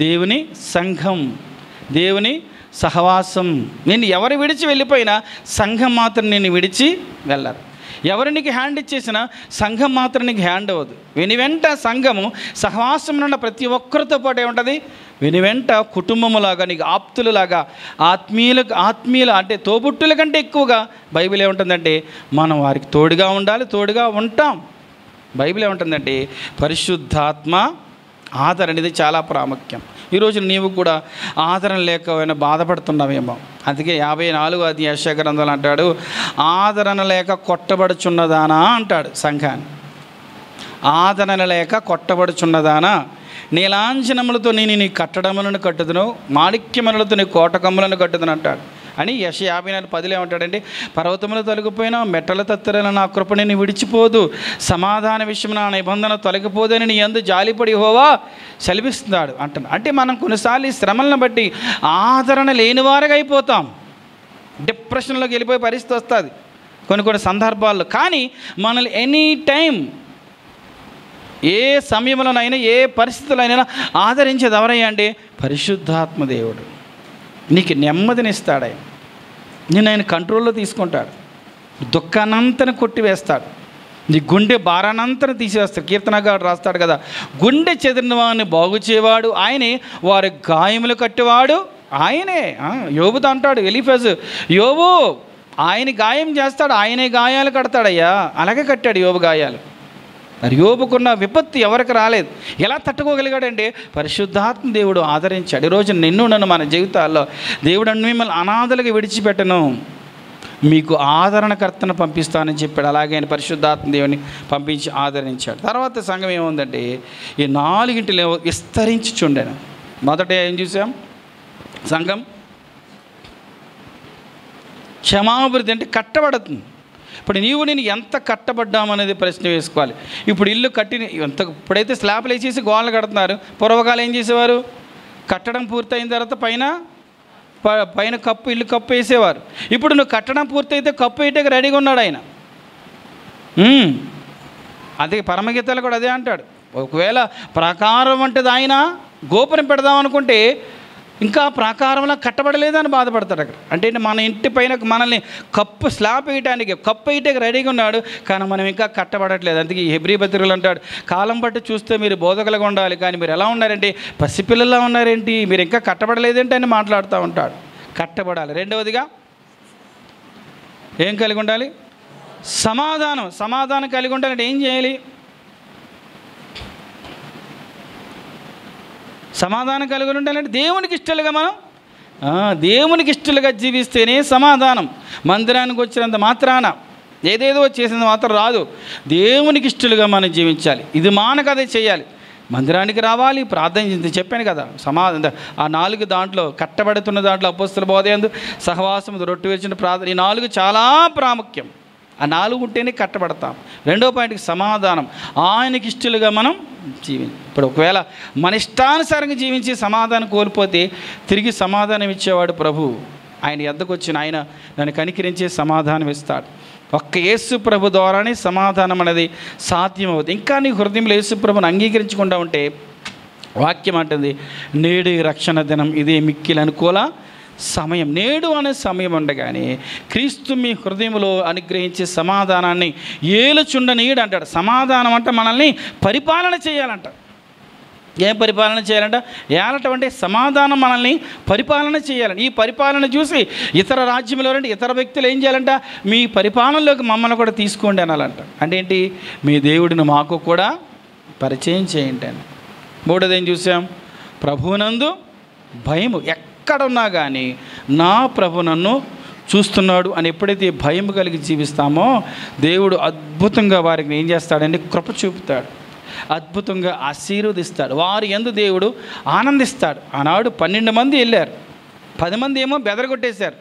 దేవుని సంఘం, దేవుని సహవాసం. నేను ఎవరు విడిచి వెళ్ళిపోయినా సంఘం మాత్రం నేను విడిచి వెళ్ళరు. ఎవరు నీకు హ్యాండ్ ఇచ్చేసినా సంఘం మాత్రం నీకు హ్యాండ్ అవ్వదు. వెనువెంట సంఘము సహవాసం ఉన్న ప్రతి ఒక్కరితో పాటు ఏముంటుంది? వెనువెంట కుటుంబములాగా, నీకు ఆప్తులలాగా, ఆత్మీయులు అంటే తోబుట్టుల కంటే ఎక్కువగా బైబిల్ ఏముంటుందంటే మనం వారికి తోడుగా ఉండాలి, తోడుగా ఉంటాం. బైబిల్ ఏముంటుందంటే పరిశుద్ధాత్మ ఆదరణ అనేది చాలా ప్రాముఖ్యం. ఈరోజు నీవు కూడా ఆదరణ లేకపోయినా బాధపడుతున్నావేమో. అందుకే 54వ అధ్యాయ యెషయా గ్రంథంలో అంటాడు, ఆదరణ లేక కొట్టబడుచున్నదానా అంటాడు సంఘాన్ని. ఆదరణ లేక కొట్టబడుచున్నదానా, నీలాంఛనములతో నేను నీ కట్టడములను కట్టుదును, మాణిక్యములతో నీ కోటకమ్ములను కట్టుదును అంటాడు. అని యెషయా 54:10 ఏమంటాడంటే, పర్వతములు తొలగిపోయినా మెట్టల తత్తరల నా కృప నేను విడిచిపోదు, సమాధాన విషయం నా నిబంధన తొలగిపోదని నీ యందు జాలిపడి యెహోవా సెలవిస్తున్నాడు అంటున్నాడు. అంటే మనం కొన్నిసార్లు ఈ శ్రమలను బట్టి ఆదరణ లేనివారుగా అయిపోతాం, డిప్రెషన్లోకి వెళ్ళిపోయే పరిస్థితి వస్తుంది కొన్ని సందర్భాల్లో. కానీ మనల్ని ఎనీ టైం, ఏ సమయంలోనైనా, ఏ పరిస్థితుల్లో అయినా ఆదరించేది ఎవరయ్యా అంటే పరిశుద్ధాత్మ దేవుడు. నీకు నెమ్మదినిస్తాడు ఆయన, నేను ఆయన కంట్రోల్లో తీసుకుంటాడు, దుఃఖానంతని కొట్టివేస్తాడు, నీ గుండె భారానంతని తీసివేస్తాడు. కీర్తనగాడు రాస్తాడు కదా, గుండె చెదిరిన వాడిని బాగు చేయవాడు ఆయనే, వారి గాయములు కట్టేవాడు ఆయనే. యోబుతో అంటాడు ఎలీఫజు, యోబు ఆయన గాయం చేస్తాడు, ఆయనే గాయాలు కడతాడయ్యా. అలాగే కట్టాడు యోబు గాయాలు. మరి యోబుకున్న విపత్తు ఎవరికి రాలేదు. ఎలా తట్టుకోగలిగాడంటే పరిశుద్ధాత్మ దేవుడు ఆదరించాడు. ఈరోజు నన్ను మన జీవితాల్లో దేవుడు మిమ్మల్ని అనాథలుగా విడిచిపెట్టను, మీకు ఆదరణకర్తను పంపిస్తానని చెప్పాడు. అలాగే ఆయన పరిశుద్ధాత్మ దేవుని పంపించి ఆదరించాడు. తర్వాత సంఘం ఏముందంటే ఈ 4 విస్తరించి చుండాను. మొదట ఏం చూసాం? సంఘం క్షమాభివృద్ధి అంటే కట్టబడుతుంది. ఇప్పుడు నేను ఎంత కట్టబడ్డామనేది ప్రశ్న వేసుకోవాలి. ఇప్పుడు ఇల్లు ఇప్పుడైతే స్లాబ్లు వేసేసి గోడలు కడుతున్నారు. పూర్వకాలం ఏం చేసేవారు? కట్టడం పూర్తయిన తర్వాత పైన ఇల్లు కప్పు వేసేవారు. ఇప్పుడు నువ్వు కట్టడం పూర్తయితే కప్పు వేయటానికి రెడీగా ఉన్నాడు ఆయన. అదే పరమగీతాలు కూడా అదే అంటాడు. ఒకవేళ ప్రాకారం వంటిది ఆయన గోపురం పెడదామనుకుంటే ఇంకా ప్రాకారంలో కట్టబడలేదని బాధపడతాడు అక్కడ. అంటే మన ఇంటి పైన మనల్ని స్లాబ్ వేయటానికి రెడీగా ఉన్నాడు, కానీ మనం ఇంకా కట్టబడట్లేదు. అందుకే హెబ్రీ పత్రికలు అంటాడు, కాలం బట్టి చూస్తే మీరు బోధకులుగా ఉండాలి, కానీ మీరు ఎలా ఉన్నారంటే పసిపిల్లలా ఉన్నారేంటి, మీరు ఇంకా కట్టబడలేదేంటి అని మాట్లాడుతూ ఉంటాడు. కట్టబడాలి. రెండవదిగా ఏం కలిగి ఉండాలి? సమాధానం కలిగి ఉండాలంటే ఏం చేయాలి? సమాధానం కలిగి ఉండాలంటే దేవునికి ఇష్టలుగా మనం దేవునికి ఇష్టలుగా జీవిస్తేనే సమాధానం. మందిరానికి వచ్చినంత మాత్రాన ఏదేదో చేసినంత మాత్రం రాదు. దేవునికి ఇష్టలుగా మనం జీవించాలి. ఇది మానకదే చేయాలి. మందిరానికి రావాలి, ప్రార్థన చెప్పాను కదా. ఆ 4 దాంట్లో కట్టబడుతున్న దాంట్లో అపోస్తల బోధయందు సహవాసం, రొట్టె విరిచిన ప్రార్థన, ఈ 4 చాలా ప్రాముఖ్యం. ఆ 4 ఉంటేనే కట్టబడతాం. 2వ పాయింట్కి సమాధానం. ఆయనకి ఇష్టలుగా మనం ఇప్పుడు ఒకవేళ మన ఇష్టానుసారంగా జీవించి సమాధానం కోల్పోతే తిరిగి సమాధానం ఇచ్చేవాడు ప్రభు. ఆయన ఎద్దకు వచ్చిన ఆయన నన్ను కనికరించే సమాధానం ఇస్తాడు. ఒక్క యేసు ప్రభు ద్వారానే సమాధానం అనేది సాధ్యమవుతుంది. ఇంకా నీ హృదయంలో యేసు ప్రభుని అంగీకరించకుండా ఉంటే వాక్యం అంటుంది, నేడు రక్షణ దినం ఇదే మిక్కిలి అనుకూల సమయం. నేడు అనే సమయం ఉండగానే క్రీస్తు మీ హృదయంలో అనుగ్రహించే సమాధానాన్ని ఏలుచుండనీయుడు అంటాడు. సమాధానం అంటే మనల్ని పరిపాలన చేయాలంట. ఏం పరిపాలన చేయాలంట? ఏలటం అంటే సమాధానం మనల్ని పరిపాలన చేయాలని. ఈ పరిపాలన చూసి ఇతర రాజ్యంలో ఇతర వ్యక్తులు ఏం చేయాలంట? మీ పరిపాలనలోకి మమ్మల్ని కూడా తీసుకోండి అనాలంట. అంటే ఏంటి? మీ దేవుడిని మాకు కూడా పరిచయం చేయండి అని. 3వది ఏం చూసాం? ప్రభువునందు భయము. ఎక్కడున్నా కానీ నా ప్రభు నన్ను చూస్తున్నాడు అని ఎప్పుడైతే భయం కలిగి జీవిస్తామో దేవుడు అద్భుతంగా వారికి ఏం చేస్తాడంటే కృప చూపుతాడు, అద్భుతంగా ఆశీర్వదిస్తాడు. వారి యందు దేవుడు ఆనందిస్తాడు. ఆనాడు 12 మంది వెళ్ళారు, 10 మంది ఏమో బెదరగొట్టేశారు.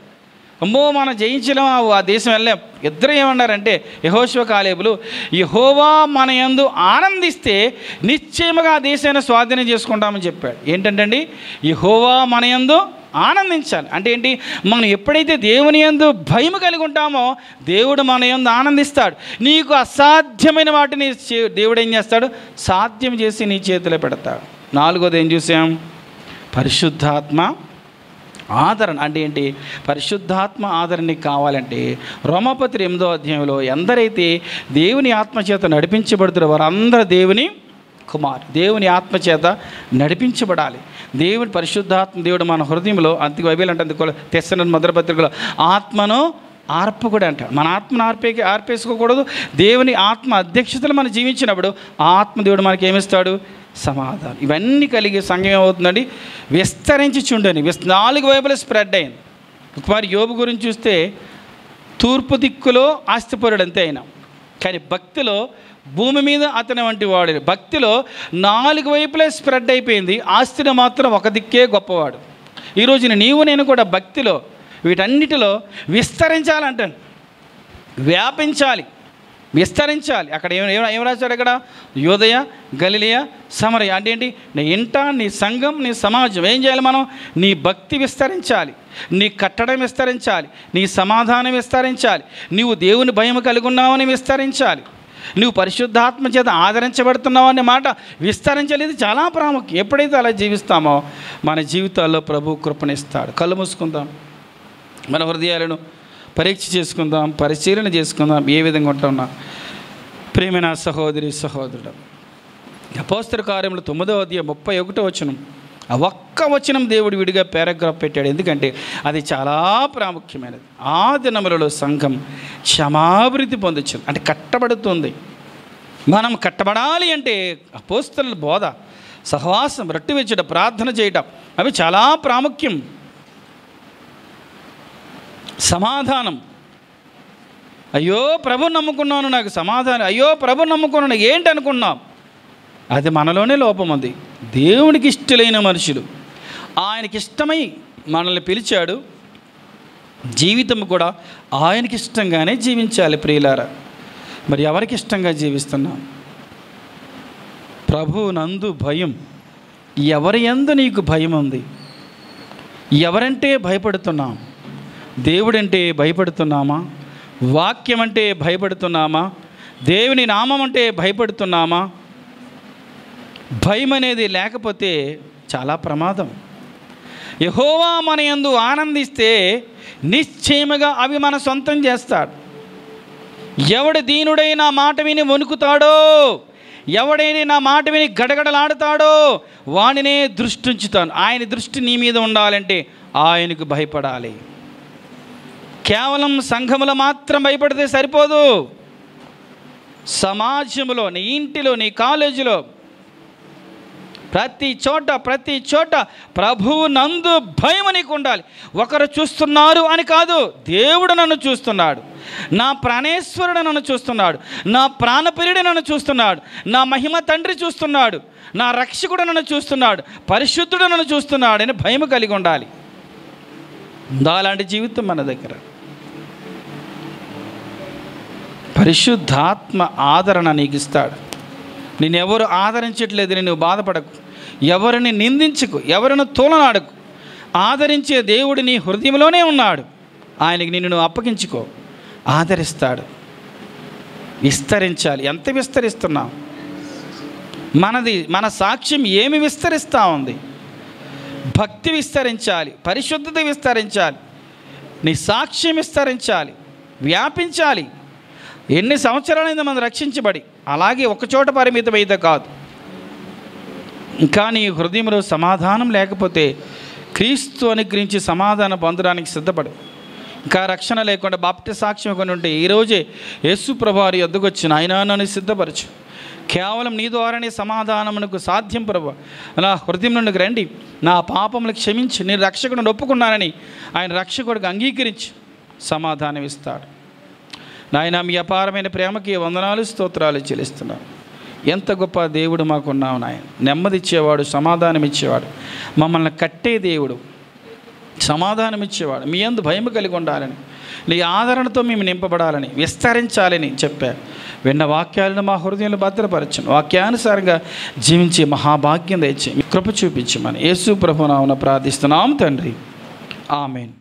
అమ్మో మనం జయించలేం, ఆ దేశం వెళ్ళాం. ఇద్దరు ఏమన్నారంటే యెహోషువ కాలేబులు, యెహోవా మన యందు ఆనందిస్తే నిశ్చయముగా ఆ దేశాన్ని స్వాధీనం చేసుకుంటామని చెప్పాడు. ఏంటంటే యెహోవా మన యందు ఆనందించాలి. అంటే ఏంటి? మనం ఎప్పుడైతే దేవుని యందు భయం కలిగి ఉంటామో దేవుడు మన యందు ఆనందిస్తాడు. నీకు అసాధ్యమైన వాటిని దేవుడు ఏం చేస్తాడు? సాధ్యం చేసి నీ చేతిలో పెడతాడు. 4వది ఏం చూసాం? పరిశుద్ధాత్మ ఆదరణ. అంటే ఏంటి? పరిశుద్ధాత్మ ఆదరణ కావాలంటే రోమాపత్రి 8వ అధ్యాయంలో ఎందరైతే దేవుని ఆత్మచేత నడిపించబడుతారో వారందరూ దేవుని కుమార్. దేవుని ఆత్మచేత నడిపించబడాలి. దేవుని పరిశుద్ధాత్మ దేవుడు మన హృదయంలో అంతే బైబిల్ అంటే తెస్సలోనికీయుల మొదటి పత్రికలో ఆత్మను ఆర్పకుడు అంటాడు. మన ఆత్మను ఆర్పేసుకోకూడదు. దేవుని ఆత్మ అధ్యక్షతలు మనం జీవించినప్పుడు ఆ ఆత్మ దేవుడు మనకి ఏమిస్తాడు? సమాధానం. ఇవన్నీ కలిగి సంఘం ఏమవుతుందండి? విస్తరించి చుండని 4 వైపులు స్ప్రెడ్ అయింది. ఒకసారి యోబు గురించి చూస్తే తూర్పు దిక్కులో ఆస్తిపరుడు అంతే అయినా, కానీ భక్తిలో భూమి మీద అతని వంటి వాడు. భక్తిలో 4 వైపులే స్ప్రెడ్ అయిపోయింది, ఆస్తిని మాత్రం ఒక దిక్కే గొప్పవాడు. ఈరోజున నీవు నేను కూడా భక్తిలో వీటన్నిటిలో విస్తరించాలంటాను, వ్యాపించాలి, విస్తరించాలి. అక్కడ ఏం రాశాడు? అక్కడ యూదయ, గలిలయ, సమరయ. అంటే ఏంటి? నీ ఇంట, నీ సంఘం, నీ సమాజం ఏం చేయాలి? మనం నీ భక్తి విస్తరించాలి, నీ కట్టడం విస్తరించాలి, నీ సమాధానం విస్తరించాలి, నీవు దేవుని భయం కలిగి ఉన్నావని విస్తరించాలి, నువ్వు పరిశుద్ధాత్మ చేత ఆదరించబడుతున్నావు అనే మాట విస్తరించాలి. ఇది చాలా ప్రాముఖ్యం. ఎప్పుడైతే అలా జీవిస్తామో మన జీవితాల్లో ప్రభు కృపణిస్తాడు. కళ్ళు మూసుకుందాం, మన హృదయాలను పరీక్ష చేసుకుందాం, పరిశీలన చేసుకుందాం. ఏ విధంగా ఉంటున్నా ప్రియమైన సహోదరి సహోదరుడు, అపోస్తల కార్యములు 9వ అధ్యాయం 31వ వచనం, ఆ ఒక్క వచనం దేవుడు విడిగా పారాగ్రాఫ్ పెట్టాడు. ఎందుకంటే అది చాలా ప్రాముఖ్యమైనది. ఆ దినములలో సంఘం క్షమాభివృద్ధి పొందొచ్చు, అంటే కట్టబడుతుంది. మనం కట్టబడాలి అంటే అపోస్తలుల బోధ, సహవాసం, రొట్టె విరుచుట, ప్రార్థన చేయటం అవి చాలా ప్రాముఖ్యం. సమాధానం. అయ్యో ప్రభు నమ్ముకున్నాను, నాకు సమాధానం. అయ్యో ప్రభు నమ్ముకున్నాను, ఏంటి అనుకున్నాం? అది మనలోనే లోపం ఉంది. దేవునికి ఇష్టలైన మనుషులు, ఆయనకి ఇష్టమై మనల్ని పిలిచాడు. జీవితం కూడా ఆయనకి ఇష్టంగానే జీవించాలి. ప్రియులారా, మరి ఎవరికి ఇష్టంగా జీవిస్తున్నాం? ప్రభు నందు భయం. ఎవరి యందు నీకు భయం ఉంది? ఎవరంటే భయపడుతున్నాం? దేవుడంటే భయపడుతున్నామా? వాక్యం అంటే భయపడుతున్నామా? దేవుని నామం అంటే భయపడుతున్నామా? భయం అనేది లేకపోతే చాలా ప్రమాదం. యెహోవా మన యందు ఆనందిస్తే నిశ్చయముగా అవి మన సొంతం చేస్తాడు. ఎవడు దీనుడై నా మాట విని వణుకుతాడో, ఎవడైనా నా మాట విని గడగడలాడుతాడో వాడినే దృష్టి ఉంచుతాను. ఆయన దృష్టి నీ మీద ఉండాలంటే ఆయనకు భయపడాలి. కేవలం సంఘములో మాత్రం భయపడితే సరిపోదు. సమాజంలో, నీ ఇంటిలో, నీ కాలేజీలో, ప్రతి చోట ప్రభువు నందు భయం నీకు ఉండాలి. ఒకరు చూస్తున్నారు అని కాదు, దేవుడు నన్ను చూస్తున్నాడు, నా ప్రాణేశ్వరుడు నన్ను చూస్తున్నాడు, నా ప్రాణప్రియుడు నన్ను చూస్తున్నాడు, నా మహిమ తండ్రి చూస్తున్నాడు, నా రక్షకుడు నన్ను చూస్తున్నాడు, పరిశుద్ధుడు నన్ను చూస్తున్నాడు అని భయం కలిగి ఉండాలి. అలాంటి జీవితం మన దగ్గర. పరిశుద్ధాత్మ ఆదరణ నీకు ఇస్తాడు. నేనెవరు ఆదరించట్లేదు, నువ్వు బాధపడకు, ఎవరిని నిందించకు, ఎవరిని తోలనాడకు. ఆదరించే దేవుడు నీ హృదయంలోనే ఉన్నాడు. ఆయనకి నిన్ను నువ్వు అప్పగించుకో, ఆదరిస్తాడు. విస్తరించాలి. ఎంత విస్తరిస్తున్నాం? మన సాక్ష్యం ఏమి విస్తరిస్తూ ఉంది? భక్తి విస్తరించాలి, పరిశుద్ధత విస్తరించాలి, నీ సాక్ష్యం విస్తరించాలి, వ్యాపించాలి. ఎన్ని సంవత్సరాలైందో మనం రక్షించబడి, అలాగే ఒకచోట పరిమితమైతే కాదు. ఇంకా నీ హృదయంలో సమాధానం లేకపోతే క్రీస్తు అనుగ్రహించి సమాధానం పొందడానికి సిద్ధపడు. ఇంకా రక్షణ లేకుండా బాప్టిస్ట్ సాక్ష్యం కొని ఉంటే ఈరోజే యేసు ప్రభువారి యొద్దకు వచ్చిన ఆయన నన్ను సిద్ధపరచు, కేవలం నీ ద్వారానే సమాధానమునకు సాధ్యం ప్రభు, నా హృదయం నుండి రండి, నా పాపములు క్షమించి నేను రక్షకుడిని ఒప్పుకున్నానని ఆయన రక్షకుడికి అంగీకరించి సమాధానం ఇస్తాడు. నాయన, మీ అపారమైన ప్రేమకి వందనాలు స్తోత్రాలు చెల్లిస్తున్నాను. ఎంత గొప్ప దేవుడు మాకున్నావు నాయన. నెమ్మది ఇచ్చేవాడు, సమాధానం ఇచ్చేవాడు, మమ్మల్ని కట్టే దేవుడు, సమాధానం ఇచ్చేవాడు. మీ యందు భయం కలిగి ఉండాలని, నీ ఆదరణతో మేము నింపబడాలని, విస్తరించాలని చెప్పారు. విన్న వాక్యాలను మా హృదయంలో భద్రపరచను. వాక్యానుసారంగా జీవించే మహాభాగ్యం దయచేయి, కృప చూపించమని యేసు ప్రభునామమున ప్రార్థిస్తున్నాం తండ్రి. ఆమేన్.